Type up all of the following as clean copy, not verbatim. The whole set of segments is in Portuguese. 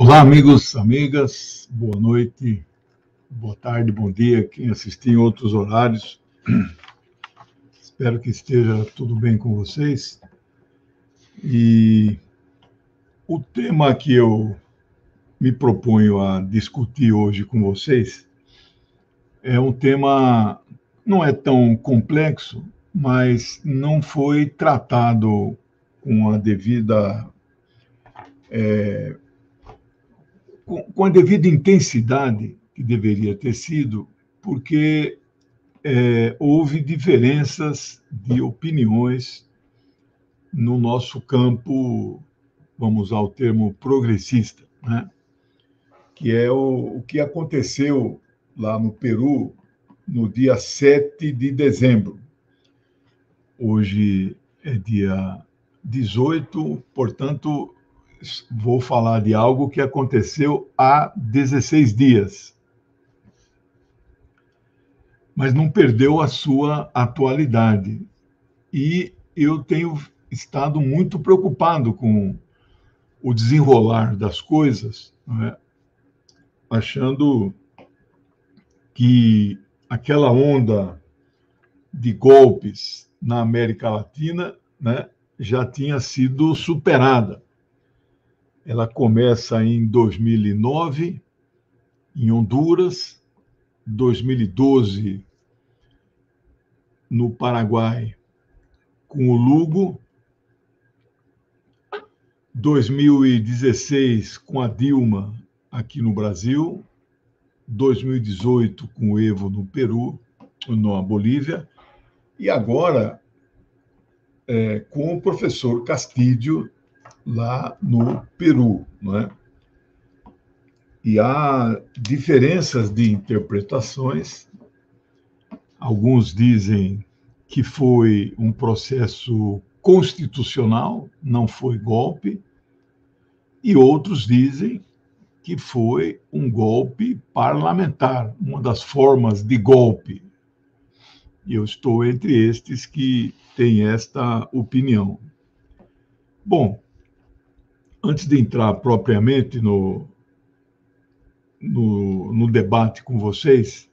Olá, amigos, amigas, boa noite, boa tarde, bom dia, quem assistir em outros horários. Espero que esteja tudo bem com vocês. E o tema que eu me proponho a discutir hoje com vocês é um tema, não é tão complexo, mas não foi tratado com a devida com a devida intensidade que deveria ter sido, porque houve diferenças de opiniões no nosso campo, vamos usar o termo progressista, né? Que é o que aconteceu lá no Peru no dia 7 de dezembro. Hoje é dia 18, portanto, vou falar de algo que aconteceu há 16 dias, mas não perdeu a sua atualidade. E eu tenho estado muito preocupado com o desenrolar das coisas, né? Achando que aquela onda de golpes na América Latina, né, já tinha sido superada. Ela começa em 2009, em Honduras, 2012 no Paraguai, com o Lugo, 2016 com a Dilma aqui no Brasil, 2018 com o Evo no Peru, na Bolívia, e agora com o professor Castilho lá no Peru, não é? E há diferenças de interpretações. Alguns dizem que foi um processo constitucional, não foi golpe, e outros dizem que foi um golpe parlamentar, uma das formas de golpe. E eu estou entre estes que têm esta opinião. Bom, antes de entrar propriamente no debate com vocês,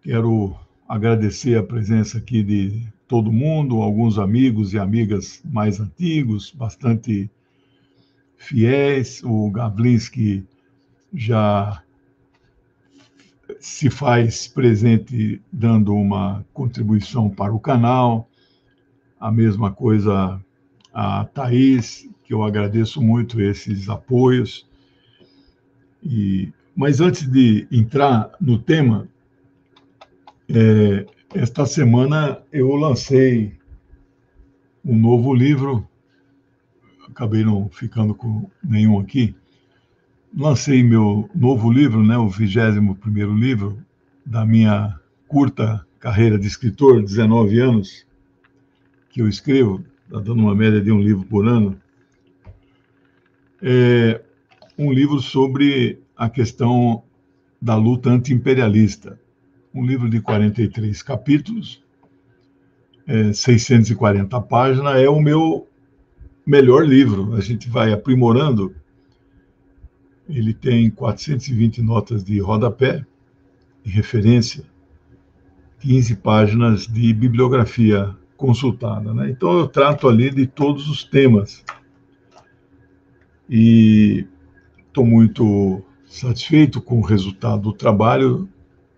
quero agradecer a presença aqui de todo mundo, alguns amigos e amigas mais antigos, bastante fiéis. O Gavlinski já se faz presente dando uma contribuição para o canal. A mesma coisa a Thaís, que eu agradeço muito esses apoios. Mas antes de entrar no tema, esta semana eu lancei um novo livro, acabei não ficando com nenhum aqui. Lancei meu novo livro, né, o 21º livro da minha curta carreira de escritor, 19 anos que eu escrevo, está dando uma média de um livro por ano. É um livro sobre a questão da luta anti-imperialista. Um livro de 43 capítulos, 640 páginas, é o meu melhor livro. A gente vai aprimorando. Ele tem 420 notas de rodapé, de referência, 15 páginas de bibliografia consultada, né? Então, eu trato ali de todos os temas. E estou muito satisfeito com o resultado do trabalho,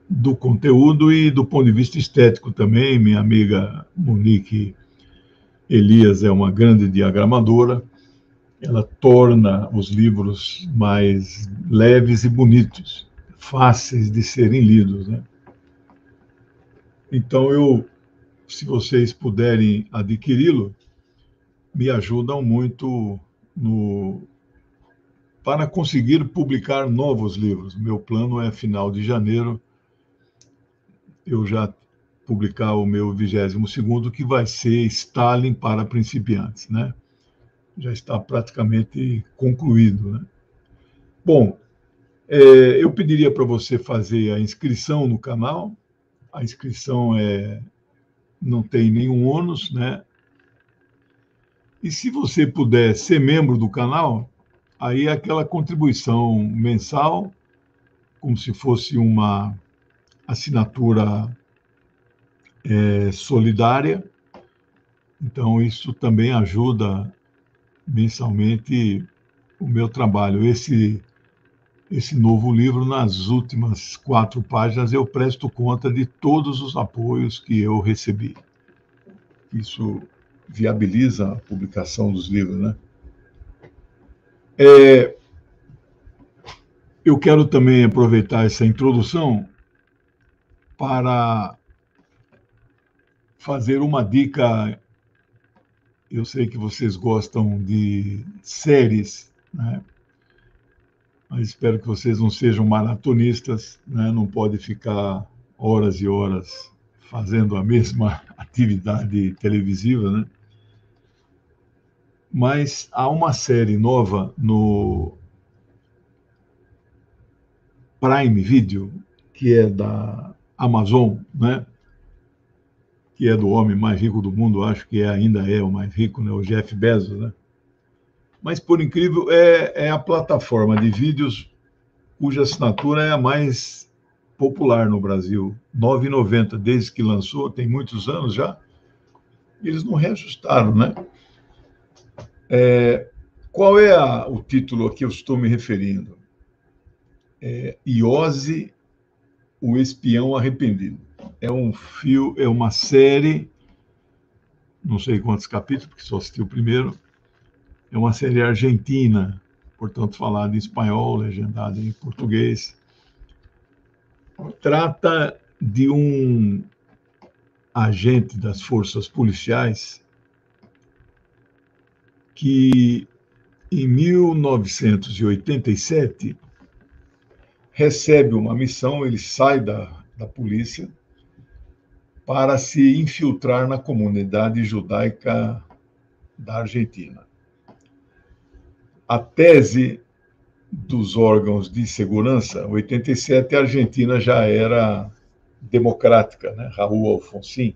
do conteúdo e do ponto de vista estético também. Minha amiga Monique Elias é uma grande diagramadora. Ela torna os livros mais leves e bonitos, fáceis de serem lidos, né? Então, se vocês puderem adquiri-lo, me ajudam muito para conseguir publicar novos livros. Meu plano é, final de janeiro, eu já publicar o meu 22º, que vai ser Stalin para principiantes, né? Já está praticamente concluído, né? Bom, eu pediria para você fazer a inscrição no canal. A inscrição não tem nenhum ônus, né? E se você puder ser membro do canal, Aí aquela contribuição mensal, como se fosse uma assinatura solidária. Então, isso também ajuda mensalmente o meu trabalho. Esse novo livro, nas últimas 4 páginas, eu presto conta de todos os apoios que eu recebi. Isso viabiliza a publicação dos livros, né? Eu quero também aproveitar essa introdução para fazer uma dica. Eu sei que vocês gostam de séries, né? Mas espero que vocês não sejam maratonistas, né? Não pode ficar horas e horas fazendo a mesma atividade televisiva, né? Mas há uma série nova no Prime Video, que é da Amazon, né? Que é do homem mais rico do mundo, acho que ainda é o mais rico, né? O Jeff Bezos, né? Mas, por incrível, é a plataforma de vídeos cuja assinatura é a mais popular no Brasil. R$ 9,90, desde que lançou, tem muitos anos já. Eles não reajustaram, né? Qual é o título a que eu estou me referindo? Iose, o Espião Arrependido. É uma série, não sei quantos capítulos, porque só assisti o primeiro. É uma série argentina, portanto, falada em espanhol, legendada em português. Trata de um agente das forças policiais que, em 1987, recebe uma missão, ele sai da polícia para se infiltrar na comunidade judaica da Argentina. A tese dos órgãos de segurança, em 87, a Argentina já era democrática, né? Raul Alfonsín.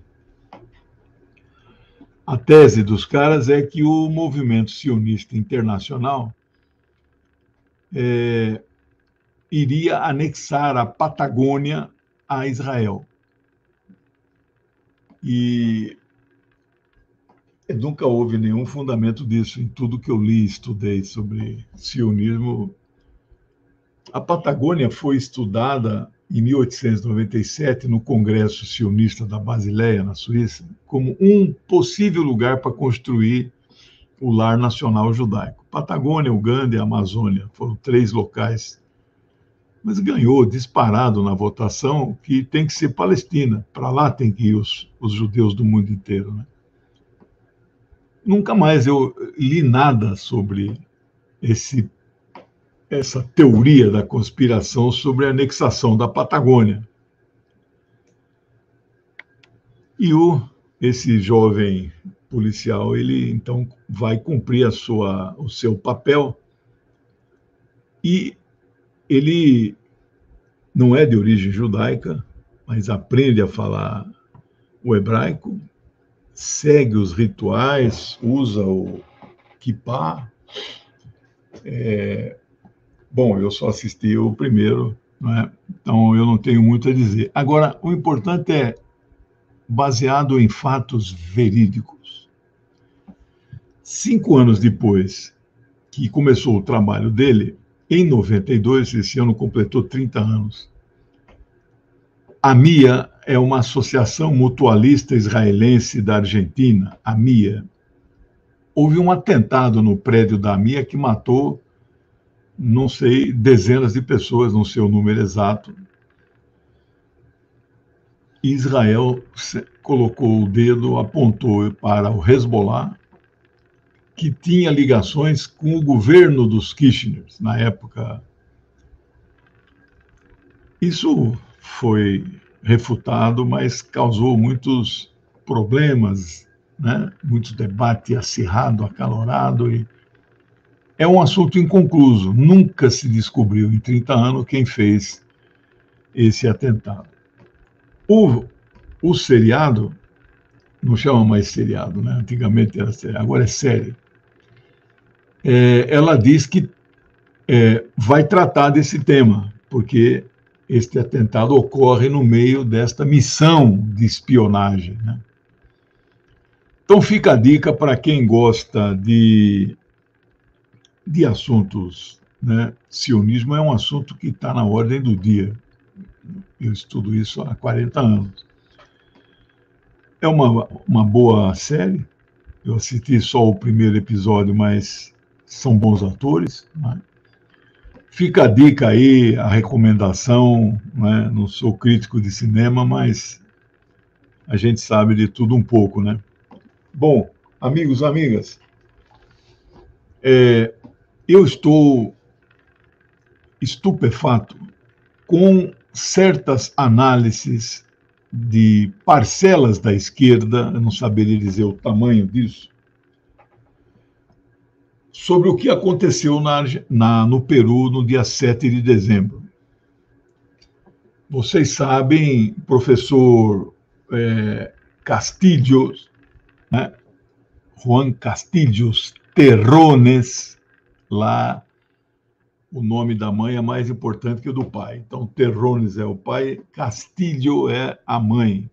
A tese dos caras é que o movimento sionista internacional iria anexar a Patagônia a Israel. E nunca houve nenhum fundamento disso em tudo que eu li e estudei sobre sionismo. A Patagônia foi estudada em 1897 no Congresso Sionista da Basileia, na Suíça, como um possível lugar para construir o lar nacional judaico. Patagônia, Uganda e Amazônia foram 3 locais, mas ganhou disparado na votação que tem que ser Palestina. Para lá tem que ir os judeus do mundo inteiro, né? Nunca mais eu li nada sobre essa teoria da conspiração sobre a anexação da Patagônia. E esse jovem policial, ele então vai cumprir o seu papel, e ele não é de origem judaica, mas aprende a falar o hebraico, segue os rituais, usa o kippá. Bom, eu só assisti o primeiro, né? Então eu não tenho muito a dizer. Agora, o importante é baseado em fatos verídicos. 5 anos depois que começou o trabalho dele, em 92, esse ano completou 30 anos, a MIA é uma associação mutualista israelense da Argentina, a MIA. Houve um atentado no prédio da MIA que matou, não sei, dezenas de pessoas, não sei o número exato. Israel colocou o dedo, apontou para o Hezbollah, que tinha ligações com o governo dos Kirchner, na época. Isso foi refutado, mas causou muitos problemas, né? Muito debate acirrado, acalorado, e é um assunto inconcluso. Nunca se descobriu em 30 anos quem fez esse atentado. O seriado, não chama mais seriado, né? Antigamente era seriado, agora é série. Ela diz que vai tratar desse tema, porque este atentado ocorre no meio desta missão de espionagem, né? Então fica a dica para quem gosta de assuntos, né? Sionismo é um assunto que está na ordem do dia. Eu estudo isso há 40 anos. É uma boa série. Eu assisti só o primeiro episódio, mas são bons atores, né? Fica a dica aí, a recomendação, né? Não sou crítico de cinema, mas a gente sabe de tudo um pouco, né? Bom, amigos, amigas, eu estou estupefato com certas análises de parcelas da esquerda, eu não saberia dizer o tamanho disso, sobre o que aconteceu no Peru no dia 7 de dezembro. Vocês sabem, professor Castillos, né? Juan Castillos Terrones, lá o nome da mãe é mais importante que o do pai. Então, Terrones é o pai, Castillo é a mãe.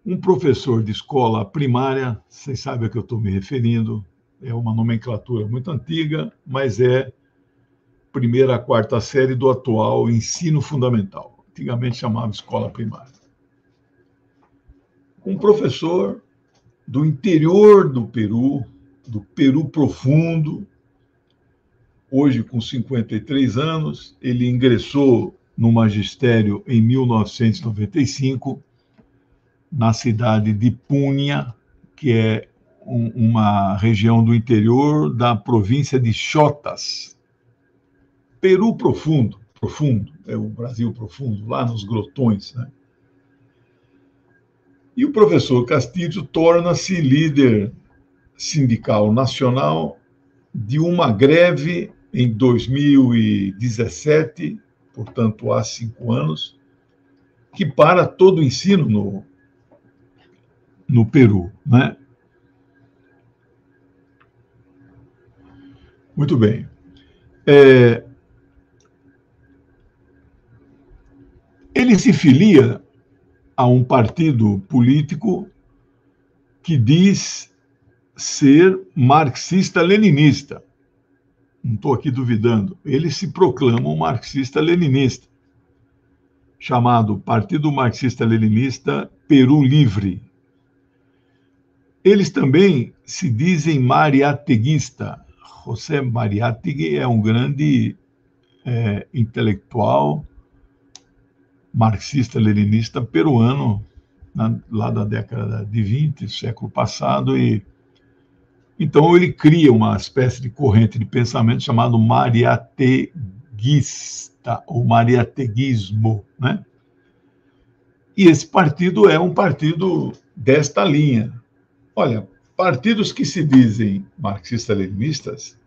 Um professor de escola primária, vocês sabem a que eu estou me referindo, é uma nomenclatura muito antiga, mas é primeira a quarta série do atual ensino fundamental. Antigamente chamava escola primária. Um professor do interior do Peru profundo, hoje com 53 anos, ele ingressou no magistério em 1995, na cidade de Punia, que é uma região do interior da província de Chotas. Peru profundo, é o Brasil profundo, lá nos grotões, né? E o professor Castillo torna-se líder sindical nacional de uma greve em 2017, portanto, há 5 anos, que para todo o ensino no Peru, né? Muito bem. Ele se filia a um partido político que diz ser marxista-leninista. Não estou aqui duvidando. Ele se proclama um marxista-leninista, chamado Partido Marxista-Leninista Peru Livre. Eles também se dizem mariateguista. José Mariátegui é um grande intelectual marxista-leninista peruano, lá da década de 20, século passado, e então ele cria uma espécie de corrente de pensamento chamado mariateguista, ou mariateguismo, né? E esse partido é um partido desta linha. Olha, partidos que se dizem marxistas-leninistas,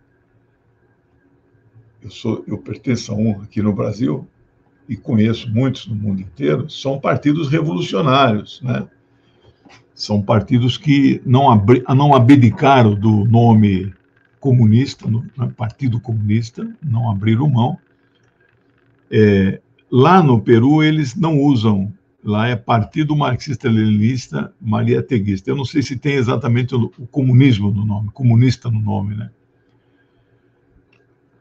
eu pertenço a um aqui no Brasil, e conheço muitos no mundo inteiro, são partidos revolucionários, né? São partidos que não abdicaram do nome comunista, Partido Comunista, não abriram mão. Lá no Peru, eles não usam, lá é Partido Marxista-Leninista Mariateguista. Eu não sei se tem exatamente o comunismo no nome, comunista no nome, né?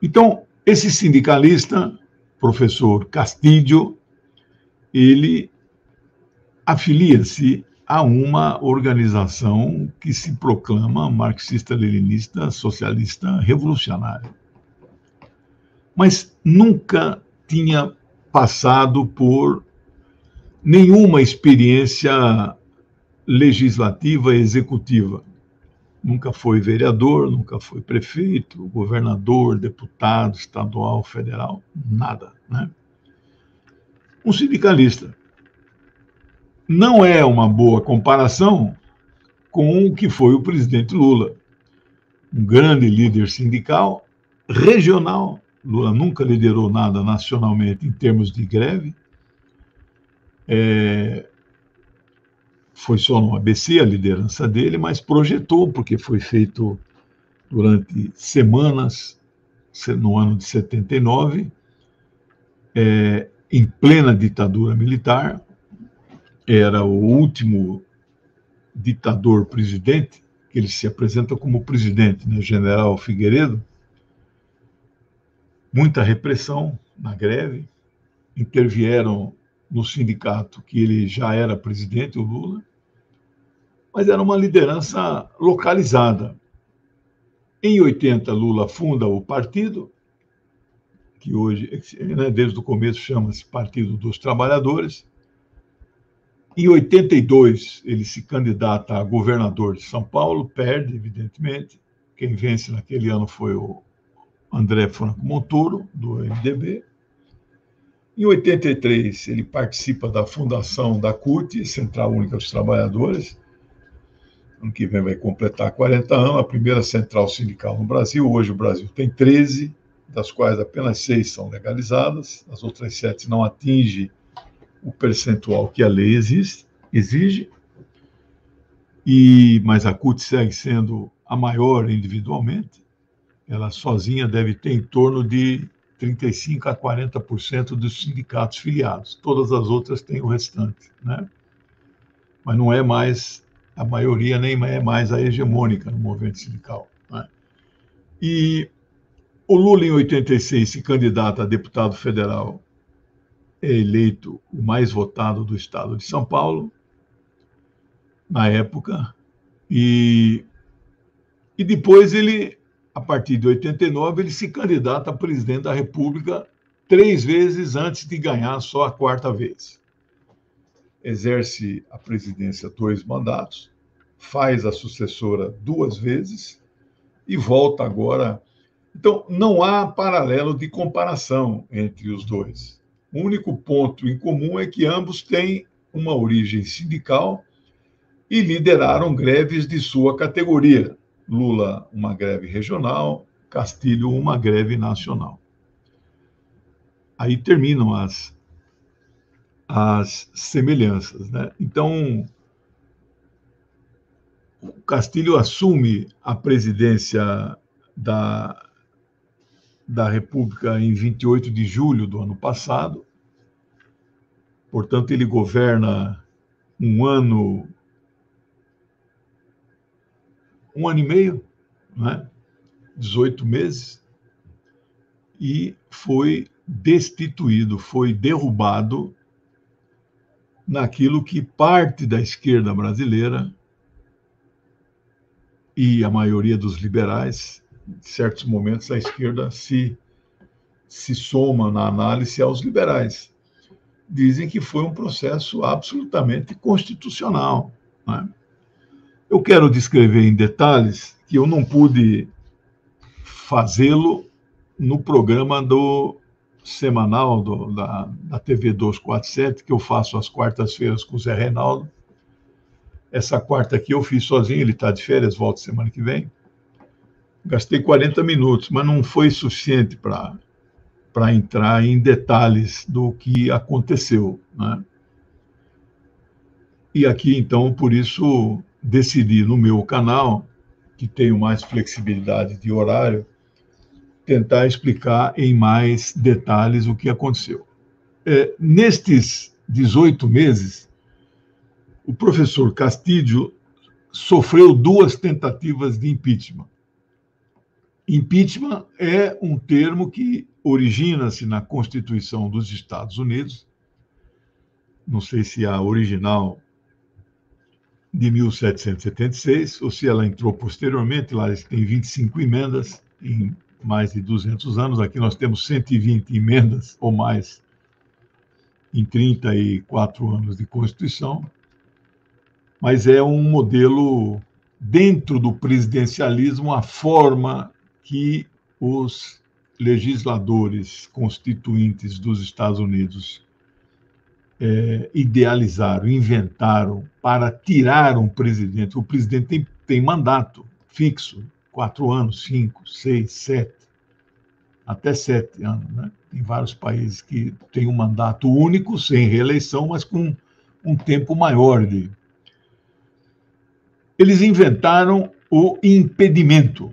Então, esse sindicalista, professor Castillo, ele afilia-se a uma organização que se proclama marxista-leninista, socialista, revolucionária. Mas nunca tinha passado por nenhuma experiência legislativa e executiva. Nunca foi vereador, nunca foi prefeito, governador, deputado estadual, federal, nada, né? Um sindicalista. Não é uma boa comparação com o que foi o presidente Lula, um grande líder sindical, regional. Lula nunca liderou nada nacionalmente em termos de greve. Foi só no ABC a liderança dele, mas projetou, porque foi feito durante semanas no ano de 79, em plena ditadura militar, era o último ditador-presidente, que ele se apresenta como presidente, né, General Figueiredo. Muita repressão na greve, intervieram no sindicato que ele já era presidente, o Lula, mas era uma liderança localizada. Em 80, Lula funda o partido, que hoje, né, desde o começo, chama-se Partido dos Trabalhadores. Em 82, ele se candidata a governador de São Paulo, perde, evidentemente. Quem vence naquele ano foi o André Franco Montoro, do MDB. Em 83, ele participa da fundação da CUT, Central Única dos Trabalhadores. Ano que vem vai completar 40 anos, a primeira central sindical no Brasil. Hoje o Brasil tem 13, das quais apenas 6 são legalizadas, as outras 7 não atingem o percentual que a lei exige, mas a CUT segue sendo a maior individualmente. Ela sozinha deve ter em torno de 35% a 40% dos sindicatos filiados. Todas as outras têm o restante, né? Mas não é mais a maioria, nem é mais a hegemônica no movimento sindical, né? E o Lula, em 86, se candidata a deputado federal, é eleito o mais votado do estado de São Paulo, na época, e depois ele, a partir de 89, ele se candidata a presidente da República 3 vezes antes de ganhar só a 4ª vez. Exerce a presidência 2 mandatos, faz a sucessora 2 vezes e volta agora. Então, não há paralelo de comparação entre os dois. O único ponto em comum é que ambos têm uma origem sindical e lideraram greves de sua categoria. Lula, uma greve regional, Castilho, uma greve nacional. Aí terminam as semelhanças, né? Então, o Castilho assume a presidência da República em 28 de julho do ano passado. Portanto, ele governa um ano e meio, né? 18 meses, e foi destituído, foi derrubado naquilo que parte da esquerda brasileira e a maioria dos liberais, em certos momentos, a esquerda se soma na análise aos liberais. Dizem que foi um processo absolutamente constitucional, né? Eu quero descrever em detalhes, que eu não pude fazê-lo no programa semanal da TV 247, que eu faço às quartas-feiras com o Zé Reinaldo. Essa quarta aqui eu fiz sozinho, ele está de férias, volta semana que vem. Gastei 40 minutos, mas não foi suficiente para entrar em detalhes do que aconteceu, né? E aqui, então, por isso, decidi no meu canal, que tenho mais flexibilidade de horário, tentar explicar em mais detalhes o que aconteceu. Nestes 18 meses, o professor Castilho sofreu 2 tentativas de impeachment. Impeachment é um termo que origina-se na Constituição dos Estados Unidos, não sei se a original de 1776, ou se ela entrou posteriormente. Lá tem 25 emendas em mais de 200 anos, aqui nós temos 120 emendas ou mais em 34 anos de Constituição, mas é um modelo dentro do presidencialismo, a forma que os legisladores constituintes dos Estados Unidos idealizaram, inventaram para tirar um presidente. O presidente tem mandato fixo, 4 anos, 5, 6, 7, até 7 anos, né? Tem vários países que têm um mandato único, sem reeleição, mas com um tempo maior de... Eles inventaram o impedimento.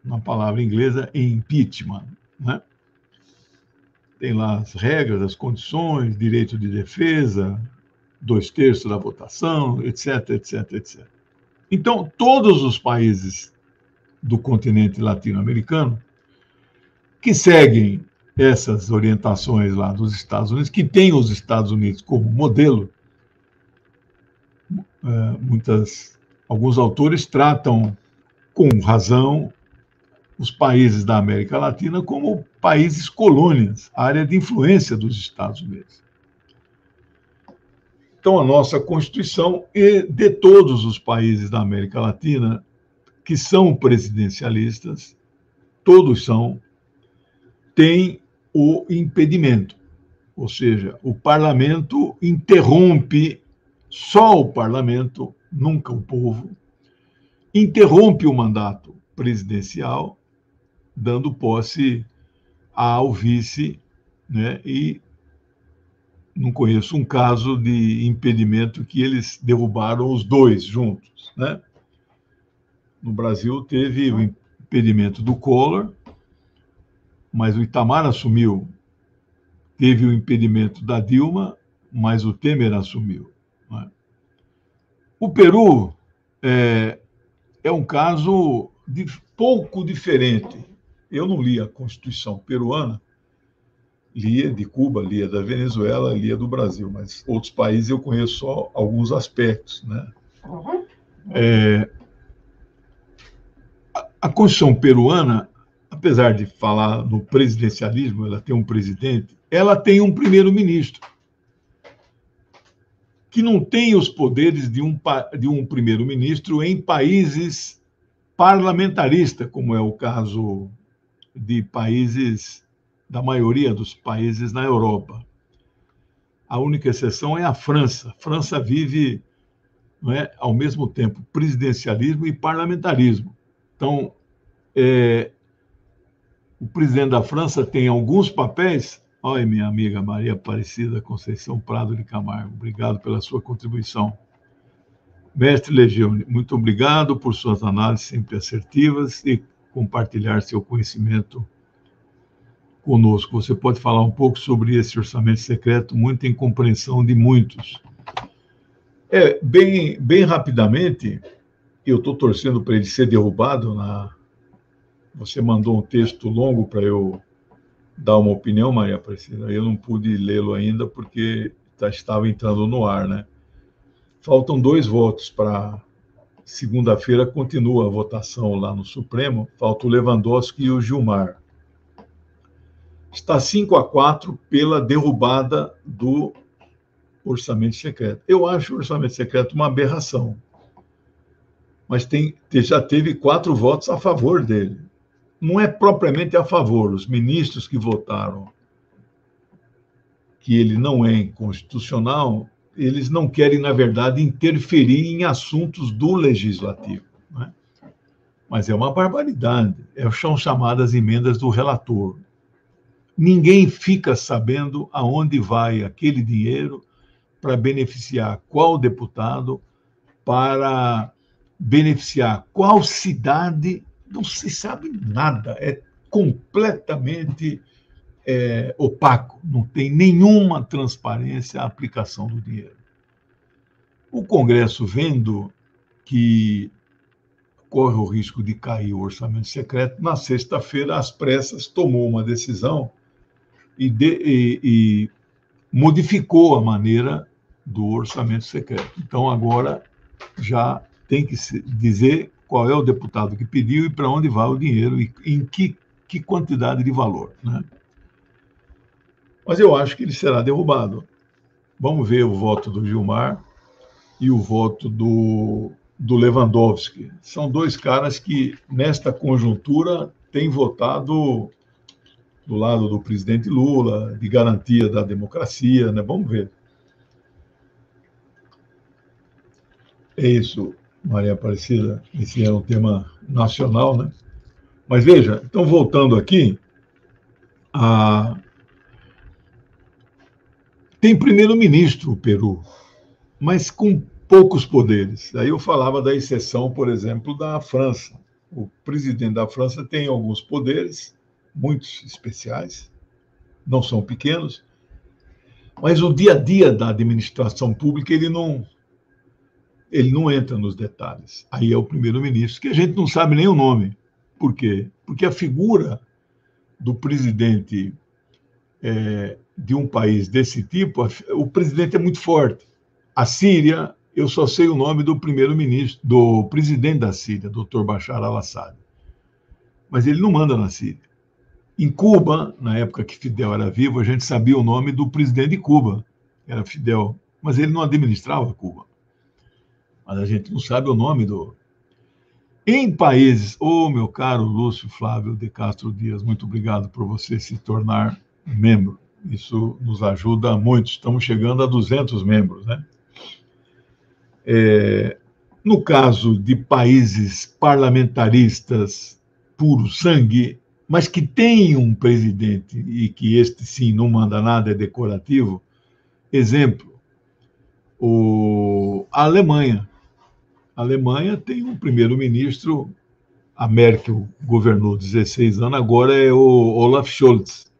na palavra inglesa, impeachment, né? Tem lá as regras, as condições, direito de defesa, 2/3 da votação, etc, etc, etc. Então, todos os países do continente latino-americano que seguem essas orientações lá dos Estados Unidos, que têm os Estados Unidos como modelo, alguns autores tratam com razão os países da América Latina como países colônias, área de influência dos Estados Unidos. Então, a nossa Constituição, e de todos os países da América Latina que são presidencialistas, todos têm o impedimento, ou seja, o parlamento interrompe, só o parlamento, nunca o povo, interrompe o mandato presidencial, dando posse ao vice, né? E não conheço um caso de impedimento que eles derrubaram os dois juntos, né? No Brasil teve o impedimento do Collor, mas o Itamar assumiu. Teve o impedimento da Dilma, mas o Temer assumiu, né? O Peru é um caso pouco diferente. Eu não li a Constituição peruana, lia de Cuba, lia da Venezuela, lia do Brasil, mas outros países eu conheço só alguns aspectos, né? A Constituição peruana, apesar de falar no presidencialismo, ela tem um presidente, ela tem um primeiro-ministro, que não tem os poderes de um primeiro-ministro em países parlamentaristas, como é o caso de países, da maioria dos países na Europa. A única exceção é a França. A França vive, não é, ao mesmo tempo presidencialismo e parlamentarismo. Então, o presidente da França tem alguns papéis. Olha, minha amiga Maria Aparecida Conceição Prado de Camargo, obrigado pela sua contribuição. Mestre Legione, muito obrigado por suas análises sempre assertivas e compartilhar seu conhecimento conosco. Você pode falar um pouco sobre esse orçamento secreto, muita incompreensão de muitos. Bem rapidamente, eu estou torcendo para ele ser derrubado. Você mandou um texto longo para eu dar uma opinião, Maria Aparecida. Eu não pude lê-lo ainda porque estava entrando no ar, né? Faltam 2 votos para segunda-feira, continua a votação lá no Supremo. Falta o Lewandowski e o Gilmar. Está 5-4 pela derrubada do orçamento secreto. Eu acho o orçamento secreto uma aberração, mas já teve 4 votos a favor dele. Não é propriamente a favor, os ministros que votaram que ele não é inconstitucional, eles não querem, na verdade, interferir em assuntos do legislativo, né? Mas é uma barbaridade. São chamadas emendas do relator. Ninguém fica sabendo aonde vai aquele dinheiro para beneficiar qual deputado, para beneficiar qual cidade. Não se sabe nada. É completamente opaco. Não tem nenhuma transparência a aplicação do dinheiro. O Congresso, vendo que corre o risco de cair o orçamento secreto, na sexta-feira, às pressas, tomou uma decisão e modificou a maneira do orçamento secreto. Então, agora já tem que dizer qual é o deputado que pediu e para onde vai o dinheiro e em que quantidade de valor, né? Mas eu acho que ele será derrubado. Vamos ver o voto do Gilmar e o voto do Lewandowski. São 2 caras que, nesta conjuntura, têm votado do lado do presidente Lula, de garantia da democracia, né? Vamos ver. É isso, Maria Aparecida. Esse é um tema nacional, né? Mas veja, então voltando aqui, tem primeiro-ministro o Peru, mas com poucos poderes. Aí eu falava da exceção, por exemplo, da França, O presidente da França tem alguns poderes, muitos especiais, não são pequenos, mas o dia a dia da administração pública ele não entra nos detalhes. Aí é o primeiro-ministro, que a gente não sabe nem o nome. Por quê? Porque a figura do presidente de um país desse tipo, o presidente é muito forte. A Síria, eu só sei o nome do primeiro-ministro, do presidente da Síria, Dr. Bashar al-Assad. Mas ele não manda na Síria. Em Cuba, na época que Fidel era vivo, a gente sabia o nome do presidente de Cuba, era Fidel, mas ele não administrava Cuba. Mas a gente não sabe o nome do... Em países... meu caro Lúcio Flávio de Castro Dias, muito obrigado por você se tornar membro. Isso nos ajuda muito. Estamos chegando a 200 membros, né? No caso de países parlamentaristas puro sangue, mas que tem um presidente e que este, sim, não manda nada, é decorativo, exemplo, a Alemanha. A Alemanha tem um primeiro-ministro, a Merkel governou 16 anos, agora é o Olaf Scholz.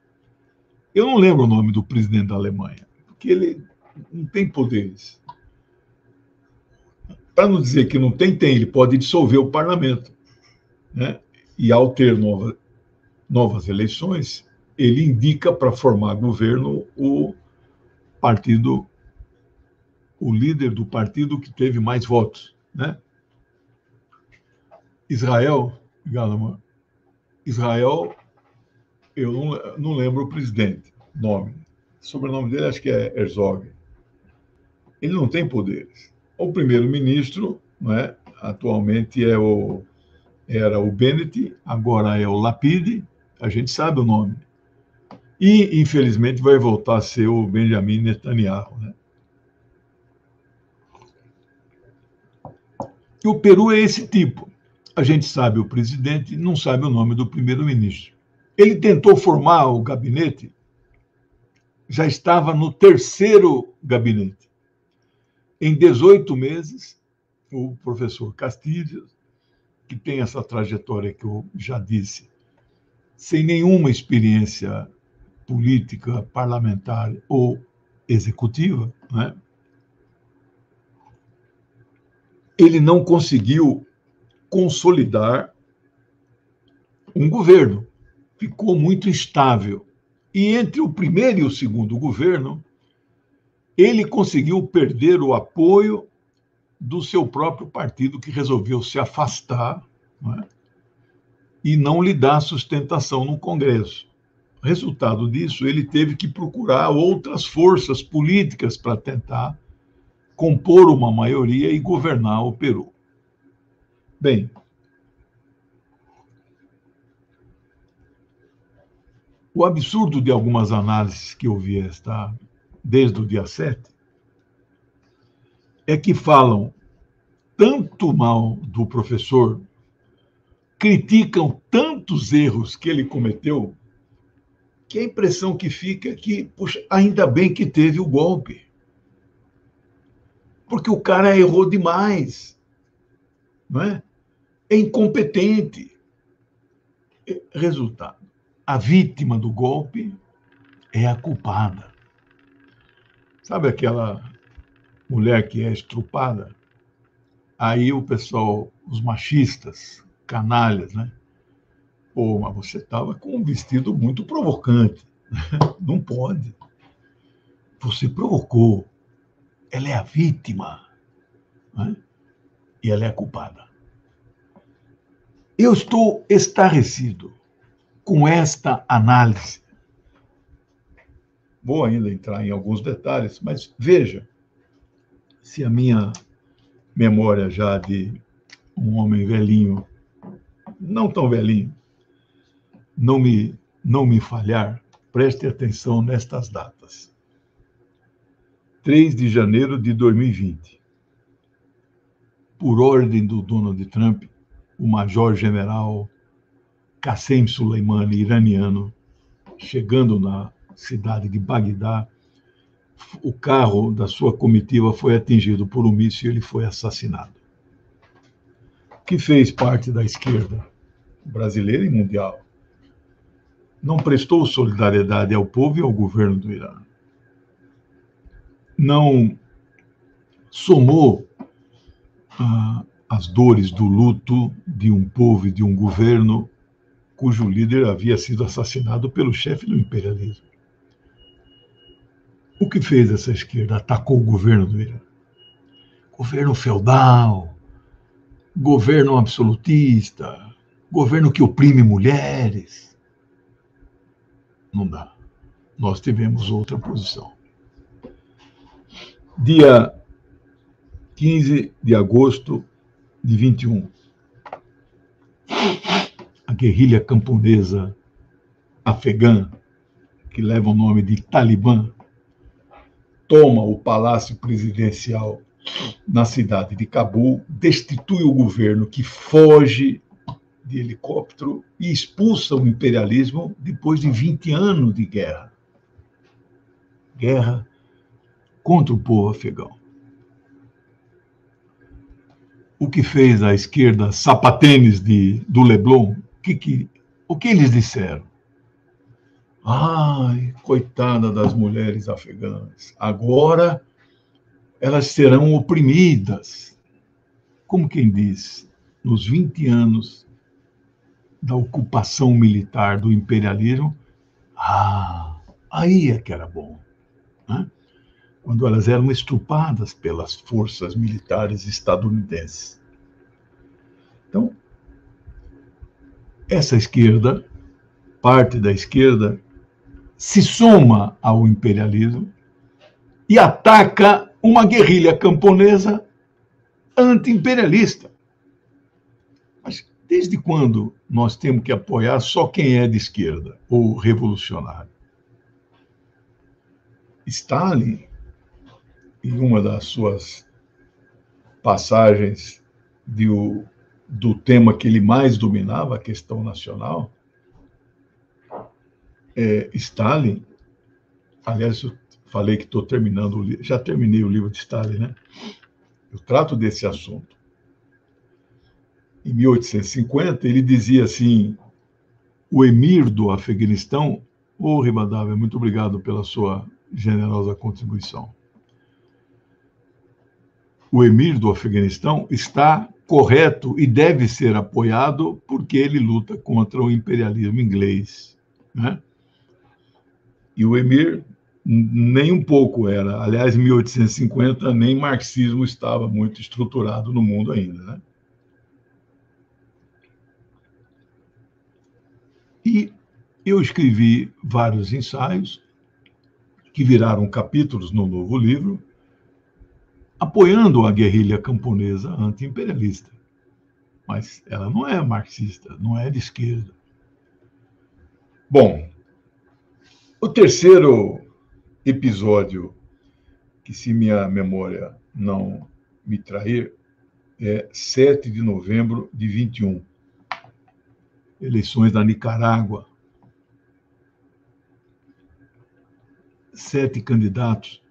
Eu não lembro o nome do presidente da Alemanha, porque ele não tem poderes. Para não dizer que não tem, ele pode dissolver o parlamento, né? E ao ter novas eleições, ele indica para formar governo o líder do partido que teve mais votos, né? Israel, obrigado, amor. Israel, eu não lembro o presidente, nome. O sobrenome dele acho que é Herzog. Ele não tem poderes. O primeiro-ministro, né, atualmente era o Bennett, agora é o Lapid, a gente sabe o nome. E, infelizmente, vai voltar a ser o Benjamin Netanyahu, né? E o Peru é esse tipo. A gente sabe o presidente, não sabe o nome do primeiro-ministro. Ele tentou formar o gabinete, já estava no terceiro gabinete. Em 18 meses, o professor Castilho, que tem essa trajetória que eu já disse, sem nenhuma experiência política, parlamentar ou executiva, né? Ele não conseguiu consolidar um governo. Ficou muito instável. E entre o primeiro e o segundo governo, ele conseguiu perder o apoio do seu próprio partido, que resolveu se afastar, né, e não lhe dar sustentação no Congresso. Resultado disso, ele teve que procurar outras forças políticas para tentar compor uma maioria e governar o Peru. Bem, o absurdo de algumas análises que eu vi desde o dia 7 é que falam tanto mal do professor, criticam tantos erros que ele cometeu, que a impressão que fica é que, puxa, ainda bem que teve o golpe. Porque o cara errou demais, não é? É incompetente. Resultado, a vítima do golpe é a culpada. Sabe aquela mulher que é estrupada? Aí o pessoal, os machistas, canalhas, né? Pô, mas você estava com um vestido muito provocante. Não pode. Você provocou. Ela é a vítima, né? E ela é a culpada. Eu estou estarrecido com esta análise. Vou ainda entrar em alguns detalhes, mas veja se a minha memória já de um homem velhinho, não tão velhinho, não me falhar, preste atenção nestas datas. 3 de janeiro de 2020. Por ordem do Donald Trump, o major-general Qassem Soleimani, iraniano, chegando na cidade de Bagdá, o carro da sua comitiva foi atingido por um míssil e ele foi assassinado. que fez parte da esquerda brasileira e mundial não prestou solidariedade ao povo e ao governo do Irã. Não somou as dores do luto de um povo e de um governo cujo líder havia sido assassinado pelo chefe do imperialismo. O que fez essa esquerda? Atacou o governo do Irã. Governo feudal, governo absolutista, governo que oprime mulheres. Não dá. Nós tivemos outra posição. Dia 15 de agosto de 21, a guerrilha camponesa afegã, que leva o nome de Talibã, toma o palácio presidencial na cidade de Cabul, destitui o governo, que foge de helicóptero e expulsa o imperialismo depois de 20 anos de guerra. Guerra contra o povo afegão. O que fez a esquerda sapatênis do Leblon? O que eles disseram? Ai, coitada das mulheres afegãs. Agora elas serão oprimidas. Como quem diz, nos 20 anos da ocupação militar do imperialismo, aí é que era bom, né? Quando elas eram estrupadas pelas forças militares estadunidenses. Então, essa esquerda, parte da esquerda, se soma ao imperialismo e ataca uma guerrilha camponesa anti-imperialista. Mas desde quando nós temos que apoiar só quem é de esquerda ou revolucionário? Stalin, em uma das suas passagens do tema que ele mais dominava, a questão nacional, Stalin, aliás, eu falei que estou terminando o livro, já terminei o livro de Stalin, né? Eu trato desse assunto. Em 1850, ele dizia assim, o emir do Afeganistão, Rivadavia, muito obrigado pela sua generosa contribuição. O emir do Afeganistão está correto e deve ser apoiado porque ele luta contra o imperialismo inglês, né? E o emir nem um pouco era. Aliás, em 1850, nem marxismo estava muito estruturado no mundo ainda, né? E eu escrevi vários ensaios que viraram capítulos no novo livro, apoiando a guerrilha camponesa anti-imperialista. Mas ela não é marxista, não é de esquerda. Bom, o terceiro episódio, que se minha memória não me trair, é 7 de novembro de 21. Eleições da Nicarágua. 7 candidatos.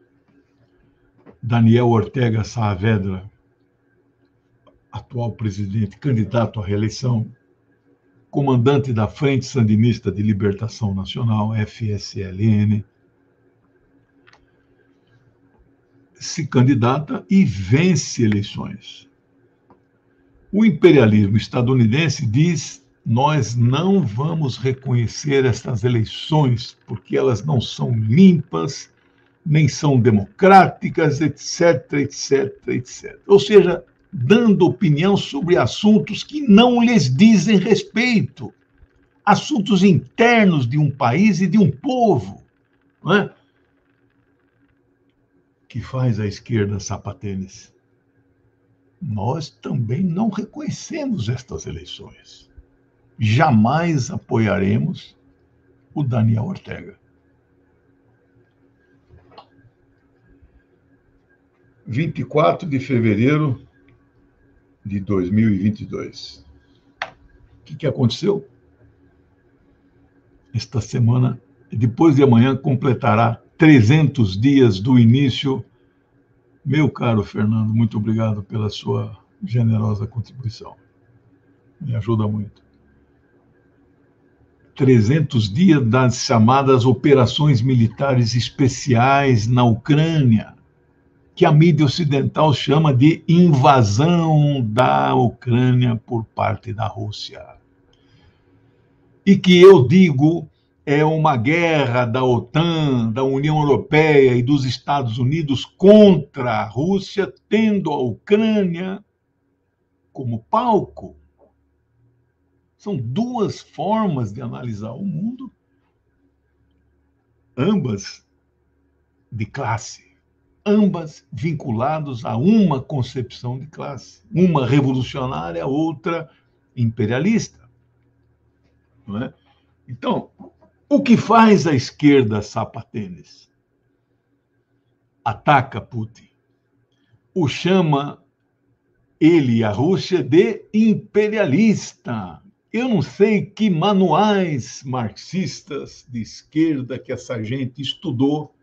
Daniel Ortega Saavedra, atual presidente, candidato à reeleição, comandante da Frente Sandinista de Libertação Nacional, FSLN, se candidata e vence eleições. O imperialismo estadunidense diz: nós não vamos reconhecer estas eleições porque elas não são limpas, nem são democráticas, etc, etc, etc. Ou seja, dando opinião sobre assuntos que não lhes dizem respeito, assuntos internos de um país e de um povo, não é? Que faz a esquerda sapatênis. Nós também não reconhecemos estas eleições. Jamais apoiaremos o Daniel Ortega. 24 de fevereiro de 2022. O que aconteceu? Esta semana, depois de amanhã, completará 300 dias do início. Meu caro Fernando, muito obrigado pela sua generosa contribuição. Me ajuda muito. 300 dias das chamadas operações militares especiais na Ucrânia, que a mídia ocidental chama de invasão da Ucrânia por parte da Rússia. E que eu digo é uma guerra da OTAN, da União Europeia e dos Estados Unidos contra a Rússia, tendo a Ucrânia como palco. São duas formas de analisar o mundo, ambas de classe, ambas vinculadas a uma concepção de classe, uma revolucionária, outra imperialista. Não é? Então, o que faz a esquerda sapatênis? Ataca Putin. O chama, ele e a Rússia, de imperialista. Eu não sei que manuais marxistas de esquerda que essa gente estudou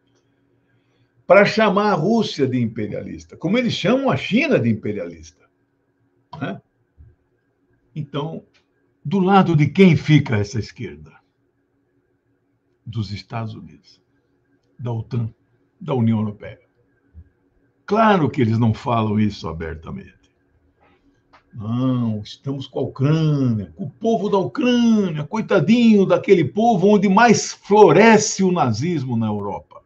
para chamar a Rússia de imperialista, como eles chamam a China de imperialista. Né? Então, do lado de quem fica essa esquerda? Dos Estados Unidos, da OTAN, da União Europeia. Claro que eles não falam isso abertamente. Não, estamos com a Ucrânia, com o povo da Ucrânia, coitadinho daquele povo onde mais floresce o nazismo na Europa.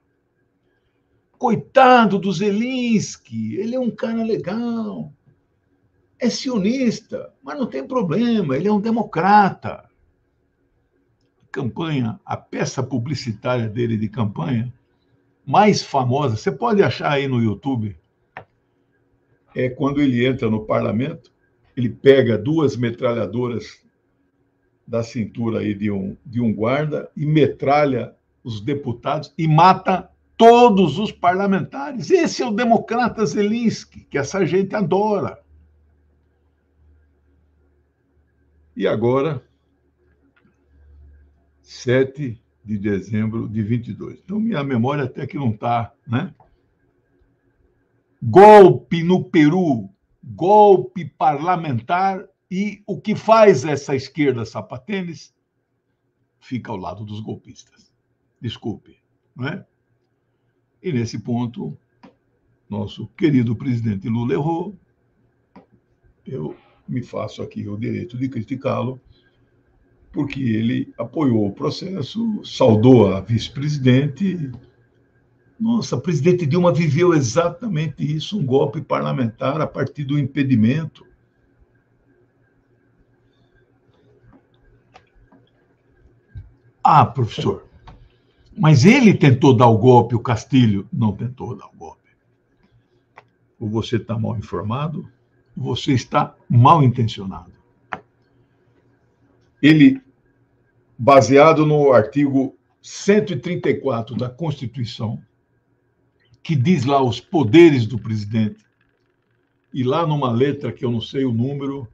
Coitado do Zelensky, ele é um cara legal, é sionista, mas não tem problema, ele é um democrata. Campanha, a peça publicitária dele de campanha mais famosa, você pode achar aí no YouTube, é quando ele entra no parlamento, ele pega duas metralhadoras da cintura aí de um guarda e metralha os deputados e mata todos os parlamentares. Esse é o democrata Zelensky, que essa gente adora. E agora, 7 de dezembro de 22. Então, minha memória até que não está, né? Golpe no Peru, golpe parlamentar, e o que faz essa esquerda sapatênis? Fica ao lado dos golpistas. Desculpe, não é? E nesse ponto, nosso querido presidente Lula errou. Eu me faço aqui o direito de criticá-lo, porque ele apoiou o processo, saudou a vice-presidente. Nossa, a presidente Dilma viveu exatamente isso, um golpe parlamentar a partir do impedimento. Ah, professor, mas ele tentou dar o golpe, o Castilho não tentou dar o golpe. Ou você está mal informado, ou você está mal intencionado. Ele, baseado no artigo 134 da Constituição, que diz lá os poderes do presidente, e lá numa letra que eu não sei o número,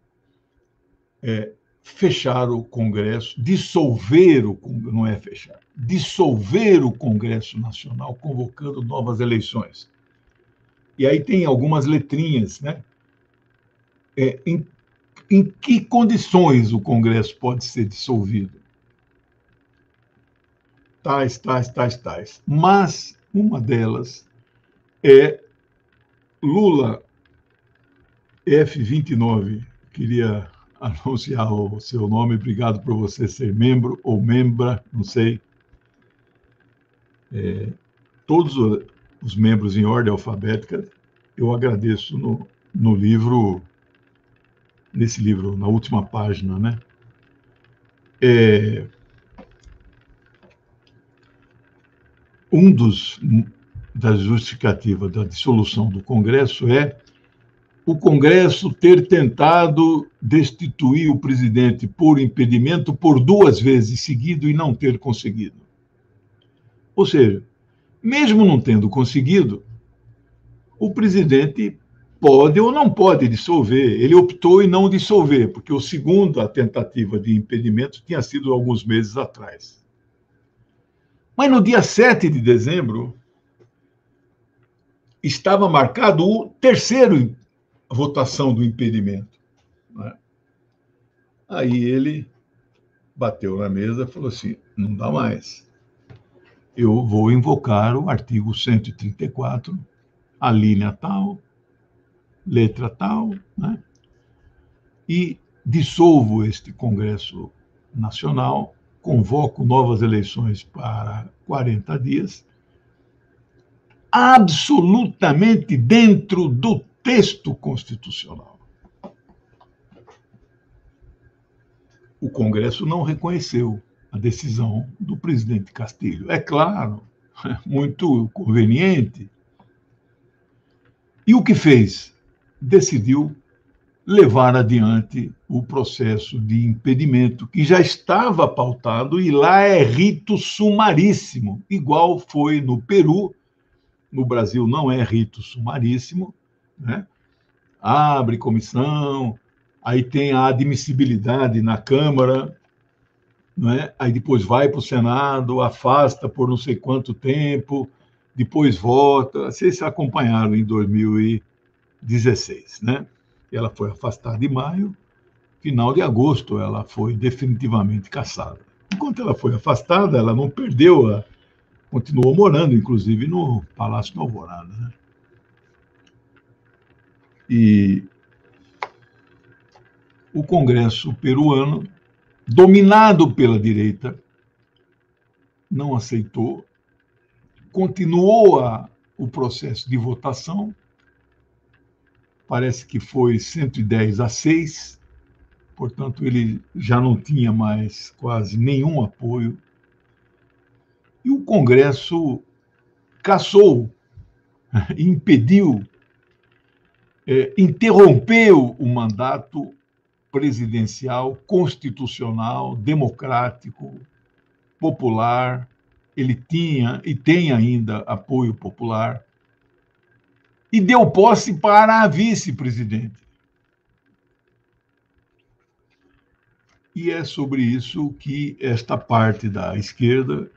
fechar o Congresso, dissolver o Congresso, não é fechar, dissolver o Congresso Nacional, convocando novas eleições. E aí tem algumas letrinhas, né? Em que condições o Congresso pode ser dissolvido? Tais. Mas uma delas é Lula F29. Queria anunciar o seu nome, obrigado por você ser membro ou membra, não sei. Todos os membros em ordem alfabética, eu agradeço no livro, nesse livro, na última página, né? Das justificativas da dissolução do Congresso é o Congresso ter tentado destituir o presidente por impedimento por 2 vezes seguido e não ter conseguido. Ou seja, mesmo não tendo conseguido, o presidente pode ou não pode dissolver. Ele optou em não dissolver, porque a segunda tentativa de impedimento tinha sido alguns meses atrás. Mas no dia 7 de dezembro, estava marcado o terceiro votação do impedimento. Né? Aí ele bateu na mesa e falou assim: não dá mais. Eu vou invocar o artigo 134, a linha tal, letra tal, né? E dissolvo este Congresso Nacional, convoco novas eleições para 40 dias, absolutamente dentro do texto constitucional. O Congresso não reconheceu a decisão do presidente Castilho. É claro, muito conveniente. E o que fez? Decidiu levar adiante o processo de impedimento, que já estava pautado, e lá é rito sumaríssimo, igual foi no Peru. No Brasil não é rito sumaríssimo, né? Abre comissão, aí tem a admissibilidade na Câmara, né? Aí depois vai para o Senado, afasta por não sei quanto tempo, depois volta. Vocês se acompanharam em 2016, né? Ela foi afastada em maio, final de agosto ela foi definitivamente cassada. Enquanto ela foi afastada, ela não perdeu, continuou morando, inclusive, no Palácio do Alvorada, né? E o Congresso peruano, dominado pela direita, não aceitou, continuou o processo de votação, parece que foi 110-6, portanto, ele já não tinha mais quase nenhum apoio. E o Congresso cassou, impediu, interrompeu o mandato presidencial, constitucional, democrático, popular. Ele tinha e tem ainda apoio popular, e deu posse para a vice-presidente. E é sobre isso que esta parte da esquerda,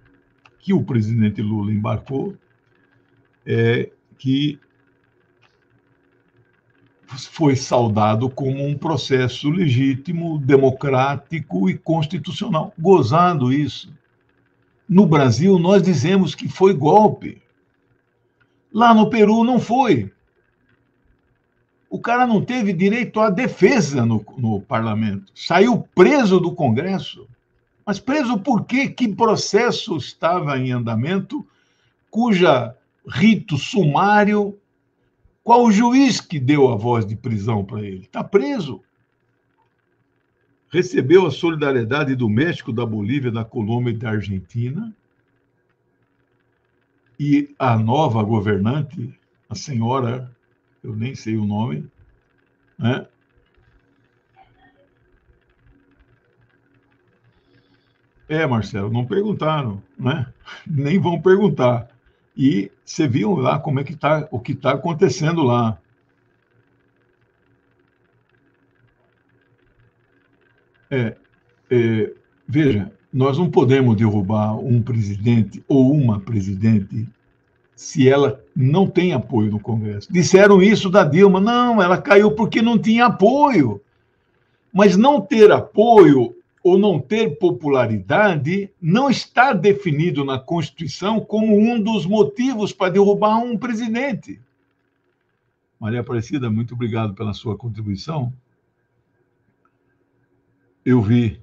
que o presidente Lula embarcou, que foi saudado como um processo legítimo, democrático e constitucional. Gozado isso. No Brasil, nós dizemos que foi golpe. Lá no Peru, não foi. O cara não teve direito à defesa no parlamento. Saiu preso do Congresso. Mas preso por quê? Que processo estava em andamento, cuja rito sumário, qual o juiz que deu a voz de prisão para ele? Está preso. Recebeu a solidariedade do México, da Bolívia, da Colômbia e da Argentina. E a nova governante, a senhora, eu nem sei o nome, né? Marcelo, não perguntaram, né? Nem vão perguntar. E você viu lá como é que tá, o que está acontecendo lá. Veja, nós não podemos derrubar um presidente ou uma presidente se ela não tem apoio no Congresso. Disseram isso da Dilma. Não, ela caiu porque não tinha apoio. Mas não ter apoio ou não ter popularidade não está definido na Constituição como um dos motivos para derrubar um presidente. Maria Aparecida, muito obrigado pela sua contribuição. Eu vi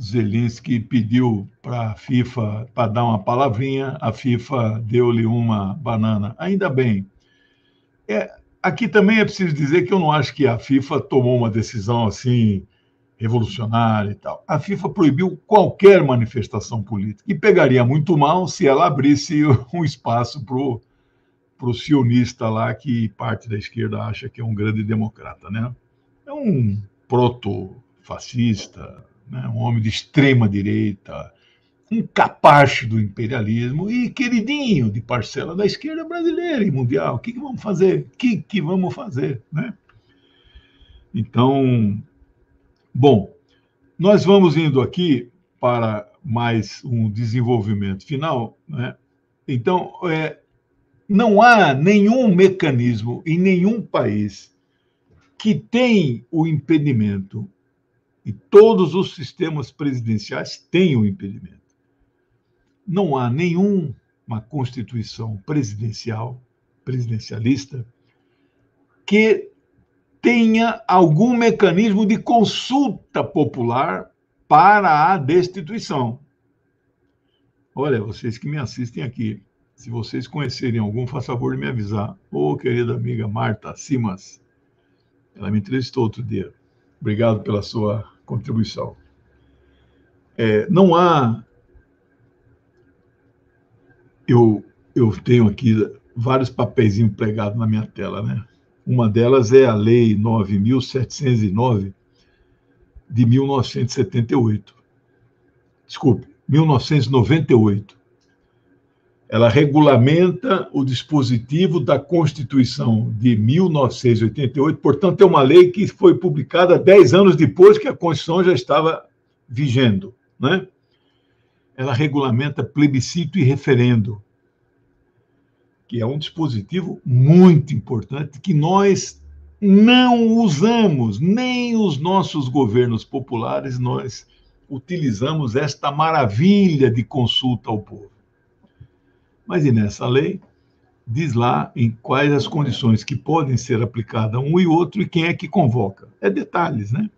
Zelensky pediu para a FIFA para dar uma palavrinha, a FIFA deu-lhe uma banana. Ainda bem. Aqui também é preciso dizer que eu não acho que a FIFA tomou uma decisão assim revolucionária e tal. A FIFA proibiu qualquer manifestação política e pegaria muito mal se ela abrisse um espaço para o sionista lá, que parte da esquerda acha que é um grande democrata, né? É um proto-fascista, né? Um homem de extrema direita, um capacho do imperialismo e queridinho de parcela da esquerda brasileira e mundial. O que vamos fazer? O que vamos fazer, né? Então, bom, nós vamos indo aqui para mais um desenvolvimento final, né? Então, não há nenhum mecanismo em nenhum país que tem o impedimento E todos os sistemas presidenciais têm um impedimento. Não há nenhuma Constituição presidencialista, que tenha algum mecanismo de consulta popular para a destituição. Olha, vocês que me assistem aqui, se vocês conhecerem algum, faça favor de me avisar. Ô, querida amiga Marta Simas, ela me entrevistou outro dia. Obrigado pela sua contribuição. Não há... Eu tenho aqui vários papeizinhos pregados na minha tela, né? Uma delas é a Lei 9.709, de 1978. Desculpe, 1998. Ela regulamenta o dispositivo da Constituição de 1988, portanto, é uma lei que foi publicada 10 anos depois que a Constituição já estava vigendo, né? Ela regulamenta plebiscito e referendo, que é um dispositivo muito importante que nós não usamos, nem os nossos governos populares nós utilizamos esta maravilha de consulta ao povo. Mas e nessa lei, diz lá em quais as condições que podem ser aplicadas a um e outro e quem é que convoca. É detalhes, né?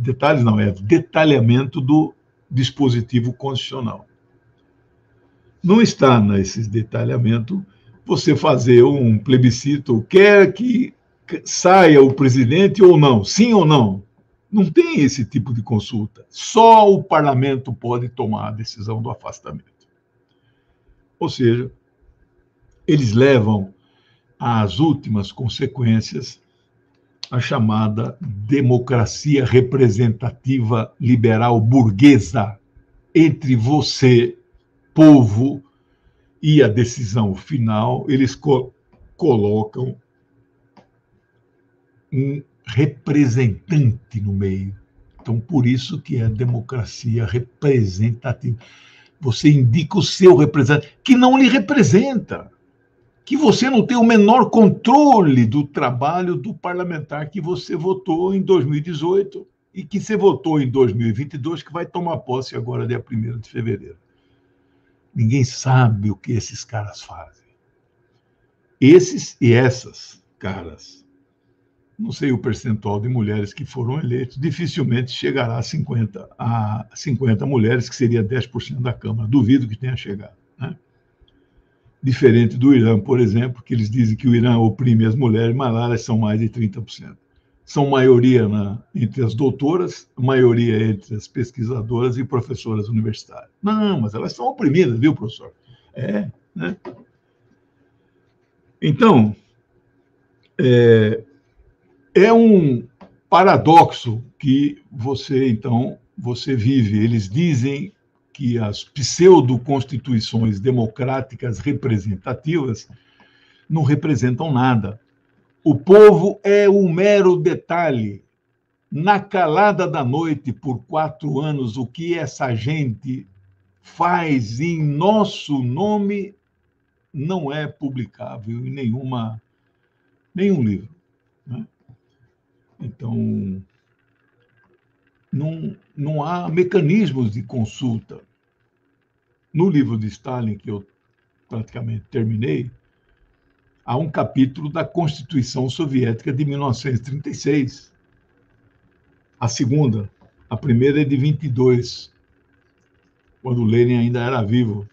Detalhes não, é detalhamento do dispositivo constitucional. Não está nesse detalhamento você fazer um plebiscito, quer que saia o presidente ou não, sim ou não. Não tem esse tipo de consulta. Só o parlamento pode tomar a decisão do afastamento. Ou seja, eles levam às últimas consequências a chamada democracia representativa liberal burguesa entre você, povo, e a decisão final. Eles colocam um representante no meio. Então, por isso que é a democracia representativa. Você indica o seu representante, que não lhe representa, que você não tem o menor controle do trabalho do parlamentar que você votou em 2018 e que você votou em 2022, que vai tomar posse agora, dia 1º de fevereiro. Ninguém sabe o que esses caras fazem. Esses e essas caras, não sei o percentual de mulheres que foram eleitas, dificilmente chegará a 50 mulheres, que seria 10% da Câmara. Duvido que tenha chegado, né? Diferente do Irã, por exemplo, que eles dizem que o Irã oprime as mulheres, mas lá elas são mais de 30%. São maioria entre as doutoras, maioria entre as pesquisadoras e professoras universitárias. Não, mas elas são oprimidas, viu, professor? Né? Então, é um paradoxo que você vive. Eles dizem que as pseudo-constituições democráticas representativas não representam nada. O povo é um mero detalhe. Na calada da noite, por 4 anos, o que essa gente faz em nosso nome não é publicável em nenhum livro, né? Então, não há mecanismos de consulta. No livro de Stalin, que eu praticamente terminei, há um capítulo da Constituição Soviética de 1936. A segunda, a primeira é de 22, quando Lenin ainda era vivo.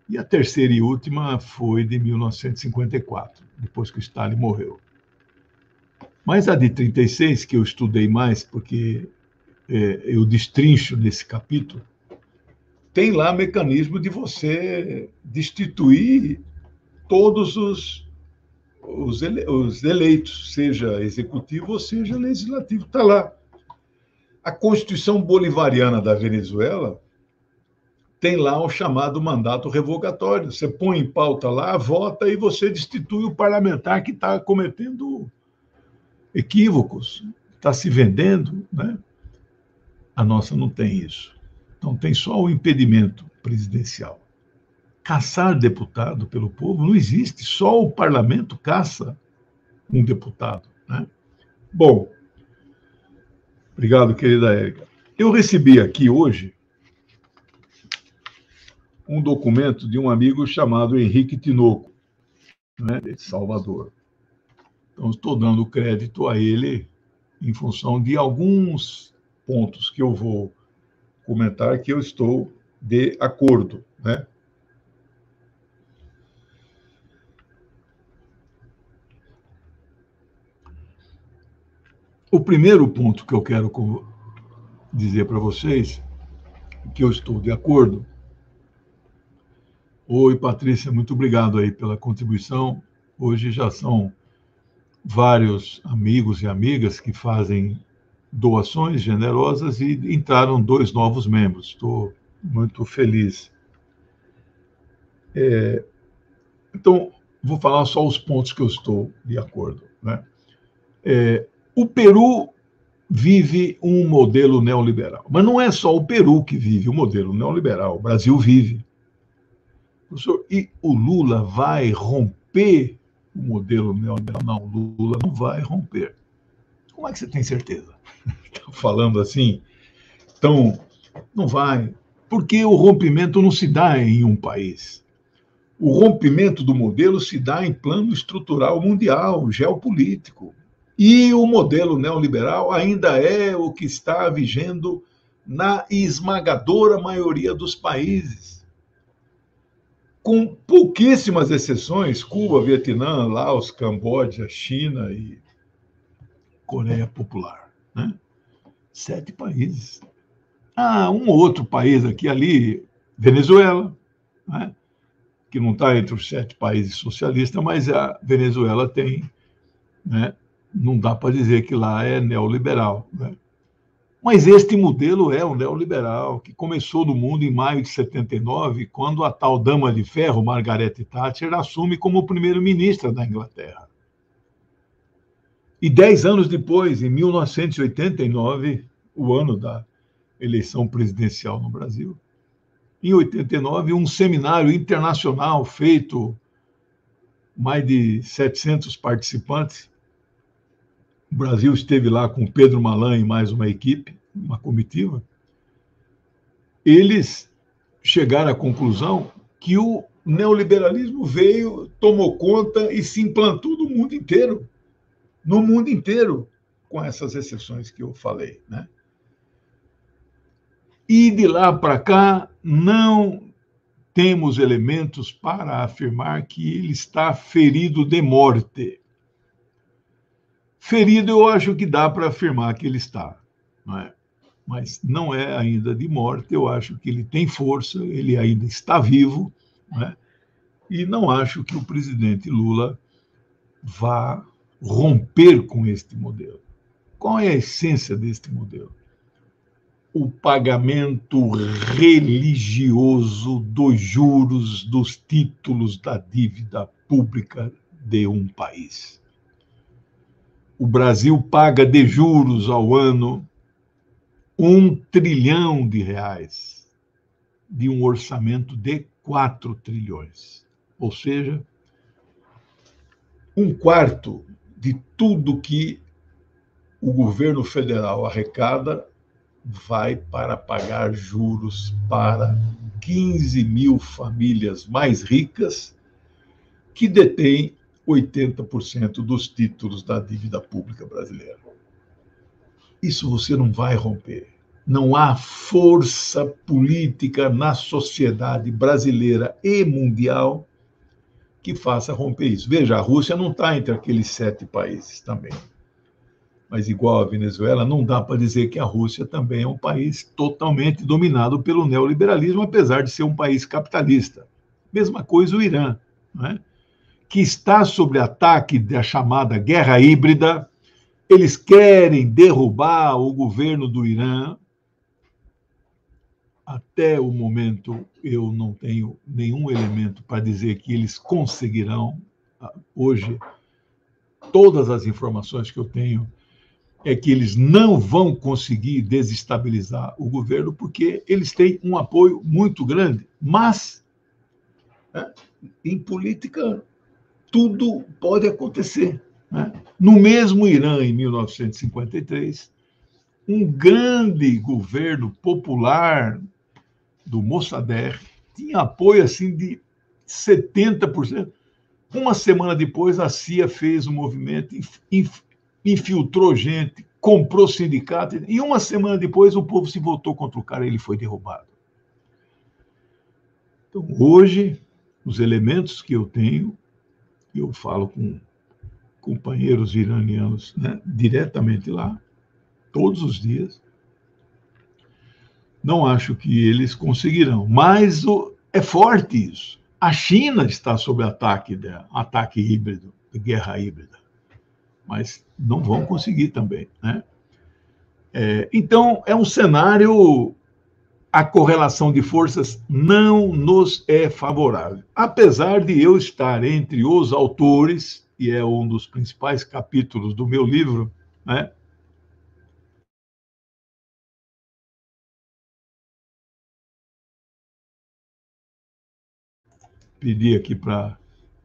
E a terceira e última foi de 1954, depois que Stalin morreu. Mas a de 36, que eu estudei mais, porque eu destrincho nesse capítulo, tem lá mecanismo de você destituir todos os eleitos, seja executivo ou seja legislativo. Está lá. A Constituição Bolivariana da Venezuela tem lá o chamado mandato revogatório. Você põe em pauta lá, vota e você destitui o parlamentar que está cometendo equívocos, está se vendendo, né? A nossa não tem isso. Então, tem só o impedimento presidencial. Caçar deputado pelo povo não existe, só o parlamento caça um deputado, né? Bom, Obrigado, querida Érica. Eu recebi aqui hoje um documento de um amigo chamado Henrique Tinoco, né, de Salvador. Então, estou dando crédito a ele em função de alguns pontos que eu vou comentar que eu estou de acordo, né? O primeiro ponto que eu quero dizer para vocês, que eu estou de acordo. Oi, Patrícia, muito obrigado aí pela contribuição. Hoje já são vários amigos e amigas que fazem doações generosas e entraram 2 novos membros. Estou muito feliz. Então, vou falar só os pontos que eu estou de acordo, né? O Peru vive um modelo neoliberal, mas não é só o Peru que vive o modelo neoliberal, o Brasil vive. Professor, e o Lula vai romper o modelo neoliberal? Não, o Lula não vai romper. Como é que você tem certeza? Está falando assim? Então, não vai. Porque o rompimento não se dá em um país. O rompimento do modelo se dá em plano estrutural mundial, geopolítico. E o modelo neoliberal ainda é o que está vigendo na esmagadora maioria dos países. Com pouquíssimas exceções, Cuba, Vietnã, Laos, Camboja, China e Coreia Popular, né? 7 países. Um outro país aqui ali, Venezuela, né? Que não está entre os 7 países socialistas, mas a Venezuela tem, né? Não dá para dizer que lá é neoliberal, né? Mas este modelo é o neoliberal, que começou no mundo em maio de 79, quando a tal dama de ferro, Margaret Thatcher, assume como primeira-ministra da Inglaterra. E 10 anos depois, em 1989, o ano da eleição presidencial no Brasil, em 89, um seminário internacional feito, mais de 700 participantes. O Brasil esteve lá com Pedro Malan e mais uma equipe, uma comitiva. Eles chegaram à conclusão que o neoliberalismo veio, tomou conta e se implantou no mundo inteiro. No mundo inteiro, com essas exceções que eu falei, né? E de lá para cá, não temos elementos para afirmar que ele está ferido de morte. Ferido, eu acho que dá para afirmar que ele está, não é? Mas não é ainda de morte. Eu acho que ele tem força, ele ainda está vivo, não é? E não acho que o presidente Lula vá romper com este modelo. Qual é a essência deste modelo? O pagamento religioso dos juros dos títulos da dívida pública de um país. O Brasil paga de juros ao ano R$1 trilhão de um orçamento de 4 trilhões. Ou seja, 1/4 de tudo que o governo federal arrecada vai para pagar juros para 15 mil famílias mais ricas que detêm 80% dos títulos da dívida pública brasileira. Isso você não vai romper. Não há força política na sociedade brasileira e mundial que faça romper isso. Veja, a Rússia não está entre aqueles 7 países também. Mas, igual a Venezuela, não dá para dizer que a Rússia também é um país totalmente dominado pelo neoliberalismo, apesar de ser um país capitalista. Mesma coisa o Irã, não é? Que está sob ataque da chamada guerra híbrida. Eles querem derrubar o governo do Irã. Até o momento, eu não tenho nenhum elemento para dizer que eles conseguirão. Hoje, todas as informações que eu tenho é que eles não vão conseguir desestabilizar o governo, porque eles têm um apoio muito grande. Mas, né, em política, tudo pode acontecer, né? No mesmo Irã, em 1953, um grande governo popular do Mossadegh, tinha apoio assim de 70%. Uma semana depois, a CIA fez o movimento, infiltrou gente, comprou sindicato, e uma semana depois o povo se voltou contra o cara e ele foi derrubado. Então, hoje, os elementos que eu tenho, eu falo com companheiros iranianos, né, diretamente lá, todos os dias, não acho que eles conseguirão. Mas é forte isso. A China está sob ataque híbrido, de guerra híbrida. Mas não vão conseguir também, né? Então, é um cenário, a correlação de forças não nos é favorável. Apesar de eu estar entre os autores, e é um dos principais capítulos do meu livro, né? Pedi aqui para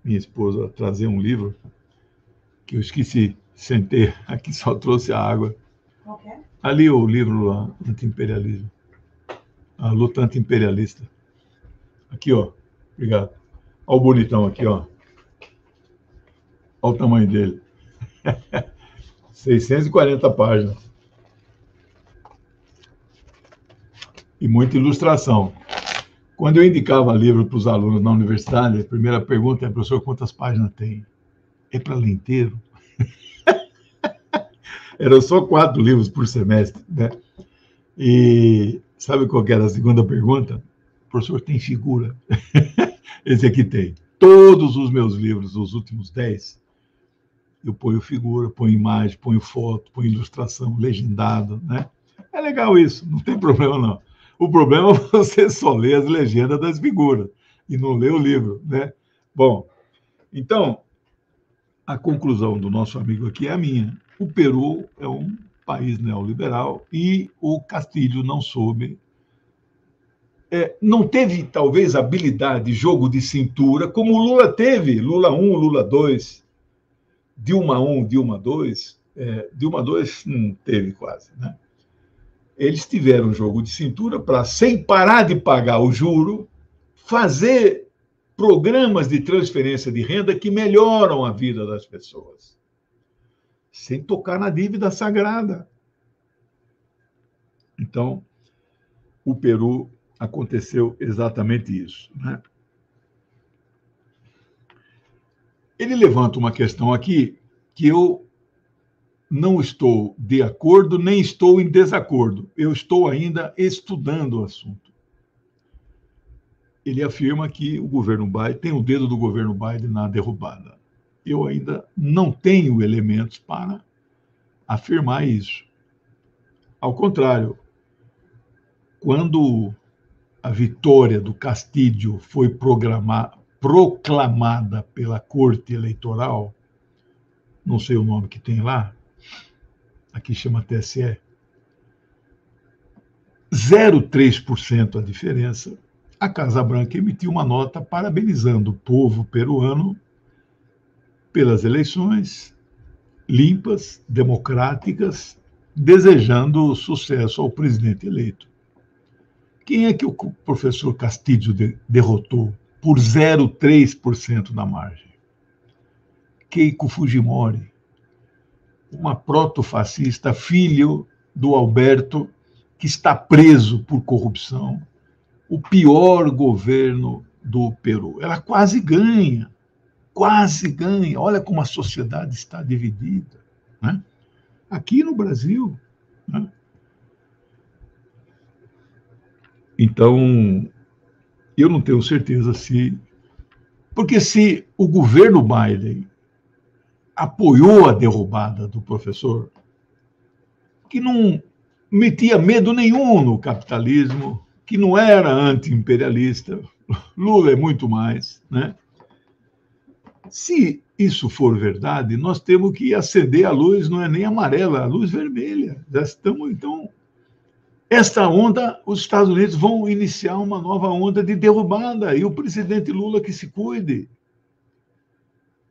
minha esposa trazer um livro que eu esqueci, sentei aqui, só trouxe a água. Qual que é? Ali o livro lá, Anti-Imperialismo. A luta anti-imperialista. Aqui, ó. Obrigado. Olha o bonitão aqui, ó. Olha o tamanho dele. 640 páginas. E muita ilustração. Quando eu indicava livro para os alunos na universidade, a primeira pergunta é, professor, quantas páginas tem? É para ler inteiro? Eram só 4 livros por semestre, né? E sabe qual que era a segunda pergunta? Professor, tem figura? Esse aqui tem. Todos os meus livros, os últimos 10, eu ponho figura, ponho imagem, ponho foto, ponho ilustração, legendado, né? É legal isso, não tem problema não. O problema é você só ler as legendas das figuras e não ler o livro, né? Bom, então, a conclusão do nosso amigo aqui é a minha. O Peru é um país neoliberal e o Castilho não soube, não teve talvez habilidade, jogo de cintura, como o Lula teve, Lula 1, Lula 2, Dilma 1, Dilma 2, Dilma 2 não teve quase, né? Eles tiveram um jogo de cintura para, sem parar de pagar o juro, fazer programas de transferência de renda que melhoram a vida das pessoas, sem tocar na dívida sagrada. Então, o Peru aconteceu exatamente isso, né? Ele levanta uma questão aqui que eu não estou de acordo, nem estou em desacordo. Eu estou ainda estudando o assunto. Ele afirma que o governo Biden tem o dedo do governo Biden na derrubada. Eu ainda não tenho elementos para afirmar isso. Ao contrário, quando a vitória do Castillo foi proclamada pela Corte Eleitoral, não sei o nome que tem lá, aqui chama TSE, 0,3% a diferença, a Casa Branca emitiu uma nota parabenizando o povo peruano pelas eleições limpas, democráticas, desejando sucesso ao presidente eleito. Quem é que o professor Castillo derrotou por 0,3% na margem? Keiko Fujimori, uma protofascista, filho do Alberto, que está preso por corrupção, o pior governo do Peru. Ela quase ganha, quase ganha. Olha como a sociedade está dividida, né? Aqui no Brasil, né? Então, eu não tenho certeza se... Porque se o governo Biden apoiou a derrubada do professor, que não metia medo nenhum no capitalismo, que não era anti-imperialista, Lula é muito mais, né? Se isso for verdade, nós temos que acender a luz, não é nem amarela, a luz vermelha. Já estamos, então... Esta onda, os Estados Unidos vão iniciar uma nova onda de derrubada, e o presidente Lula que se cuide,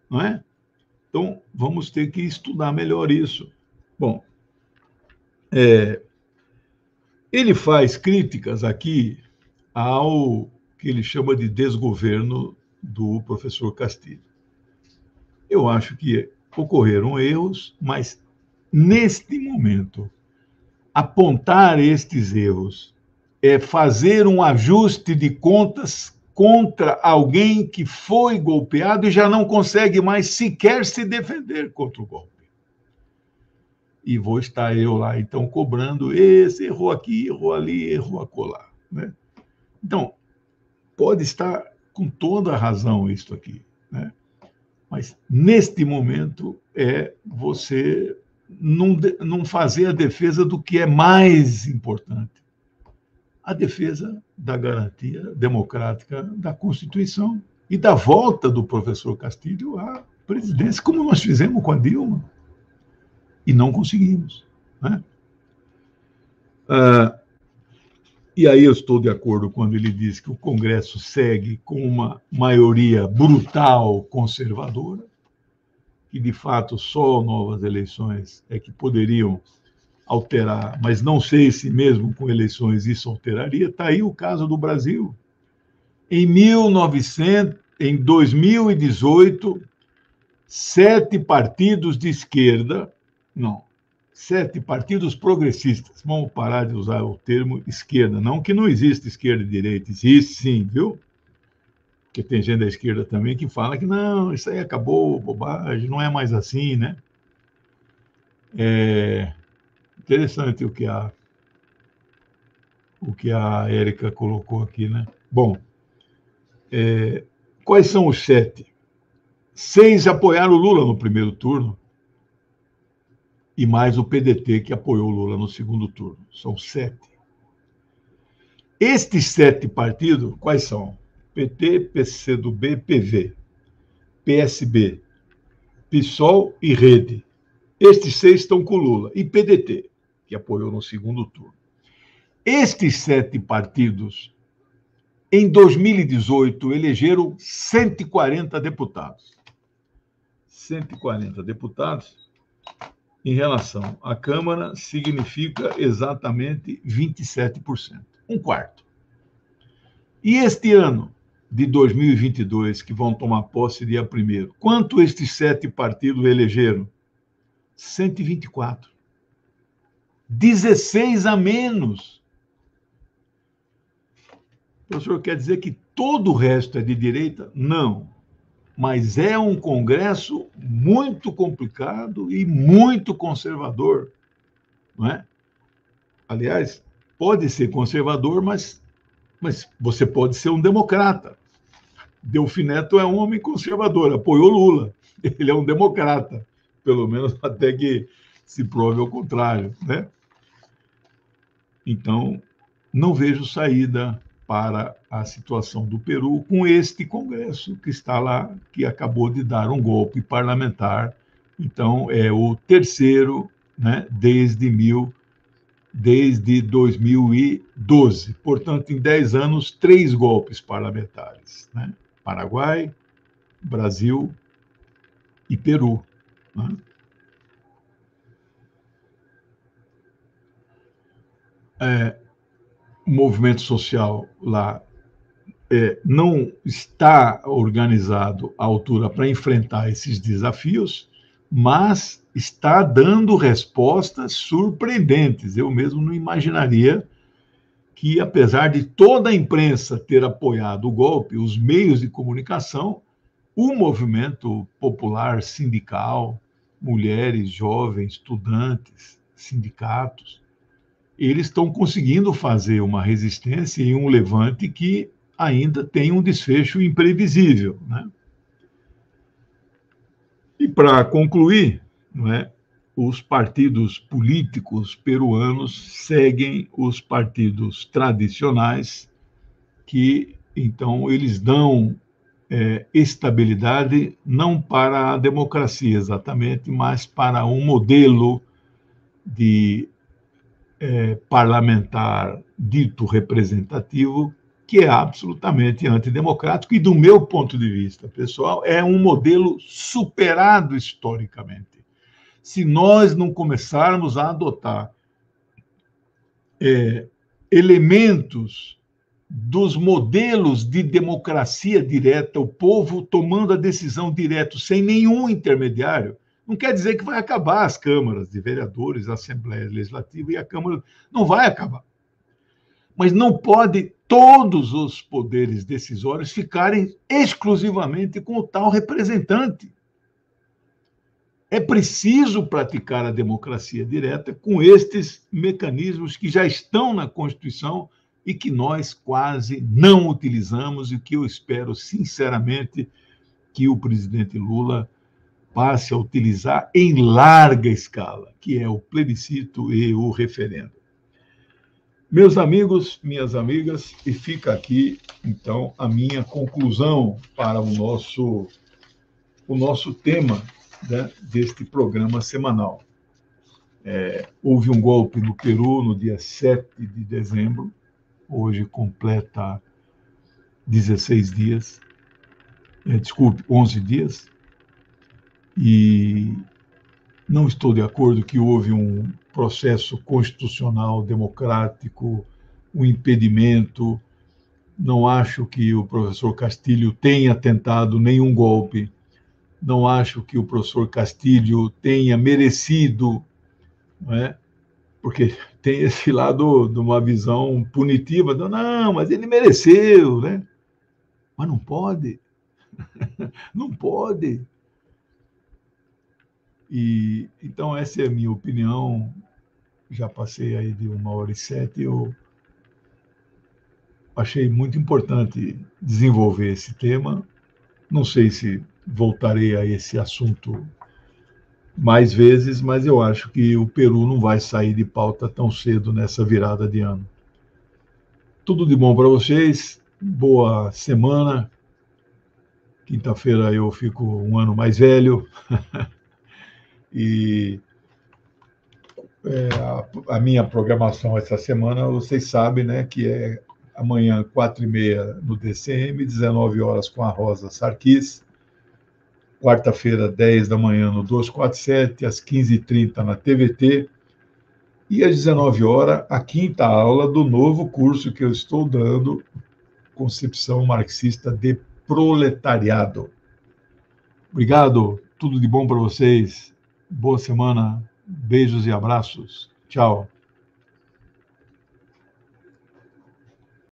não é? Então, vamos ter que estudar melhor isso. Bom, Ele faz críticas aqui ao que ele chama de desgoverno do professor Castilho. Eu acho que ocorreram erros, mas neste momento, apontar estes erros é fazer um ajuste de contas contra alguém que foi golpeado e já não consegue mais sequer se defender contra o golpe. E vou estar eu lá, então, cobrando, esse errou aqui, errou ali, errou acolá, né? Então, pode estar com toda a razão isso aqui, né? Mas, neste momento, você não fazer a defesa do que é mais importante, a defesa da garantia democrática da Constituição e da volta do professor Castilho à presidência, como nós fizemos com a Dilma, e não conseguimos, né? E aí eu estou de acordo quando ele diz que o Congresso segue com uma maioria brutal conservadora, que de fato só novas eleições é que poderiam alterar, mas não sei se mesmo com eleições isso alteraria. Está aí o caso do Brasil. Em 2018, 7 partidos de esquerda, não, 7 partidos progressistas, vamos parar de usar o termo esquerda, não que não existe esquerda e direita, existe sim, viu? Porque tem gente da esquerda também que fala que não, isso aí acabou, bobagem, não é mais assim, né? É interessante o que a Érica colocou aqui, né? Bom, quais são os 7? 6 apoiaram o Lula no primeiro turno, e mais o PDT, que apoiou o Lula no segundo turno. São 7. Estes 7 partidos, quais são? PT, PCdoB, PV, PSB, PSOL e Rede. Estes 6 estão com o Lula. E PDT, que apoiou no segundo turno. Estes 7 partidos, em 2018, elegeram 140 deputados. 140 deputados. Em relação à Câmara, significa exatamente 27%, um quarto. E este ano de 2022, que vão tomar posse dia 1º, quanto estes 7 partidos elegeram? 124. 16 a menos. O senhor quer dizer que todo o resto é de direita? Não. Mas é um Congresso muito complicado e muito conservador, não é? Aliás, pode ser conservador, mas você pode ser um democrata. Delfim Neto é um homem conservador, apoiou Lula. Ele é um democrata, pelo menos até que se prove ao contrário, né? Então, não vejo saída para a situação do Peru com este Congresso que está lá, que acabou de dar um golpe parlamentar. Então, é o terceiro, né, desde 2012. Portanto, em 10 anos, 3 golpes parlamentares, né? Paraguai, Brasil e Peru, né? O movimento social lá não está organizado à altura para enfrentar esses desafios, mas está dando respostas surpreendentes. Eu mesmo não imaginaria que, apesar de toda a imprensa ter apoiado o golpe, os meios de comunicação, o movimento popular sindical, mulheres, jovens, estudantes, sindicatos, eles estão conseguindo fazer uma resistência e um levante que ainda tem um desfecho imprevisível, né? E para concluir, não é, os partidos políticos peruanos seguem os partidos tradicionais, que então eles dão estabilidade não para a democracia exatamente, mas para um modelo de parlamentar dito representativo, que é absolutamente antidemocrático e, do meu ponto de vista pessoal, é um modelo superado historicamente. Se nós não começarmos a adotar elementos dos modelos de democracia direta, o povo tomando a decisão direto, sem nenhum intermediário, não quer dizer que vai acabar as câmaras de vereadores, a Assembleia Legislativa e a Câmara. Não vai acabar. Mas não pode todos os poderes decisórios ficarem exclusivamente com o tal representante. É preciso praticar a democracia direta com estes mecanismos que já estão na Constituição e que nós quase não utilizamos e que eu espero, sinceramente, que o presidente Lula passe a utilizar em larga escala, que é o plebiscito e o referendo. Meus amigos, minhas amigas, e fica aqui, então, a minha conclusão para o nosso tema, né, deste programa semanal. Houve um golpe no Peru no dia 7 de dezembro, hoje completa 16 dias, 11 dias, e não estou de acordo que houve um processo constitucional democrático, um impedimento. Não acho que o professor Castilho tenha tentado nenhum golpe. Não acho que o professor Castilho tenha merecido, não é? Porque tem esse lado de uma visão punitiva. Não, mas ele mereceu, né? Mas não pode. Não pode. E, então, essa é a minha opinião. Já passei aí de 1h07. Eu achei muito importante desenvolver esse tema. Não sei se voltarei a esse assunto mais vezes, mas eu acho que o Peru não vai sair de pauta tão cedo nessa virada de ano. Tudo de bom para vocês, boa semana. Quinta-feira eu fico um ano mais velho. E a minha programação essa semana, vocês sabem, né, que é amanhã, 4h30 no DCM, 19 horas com a Rosa Sarquis. Quarta-feira, 10 da manhã no 247, às 15h30 na TVT. E às 19 horas, a quinta aula do novo curso que eu estou dando, Concepção Marxista de Proletariado. Obrigado, tudo de bom para vocês. Boa semana, beijos e abraços. Tchau.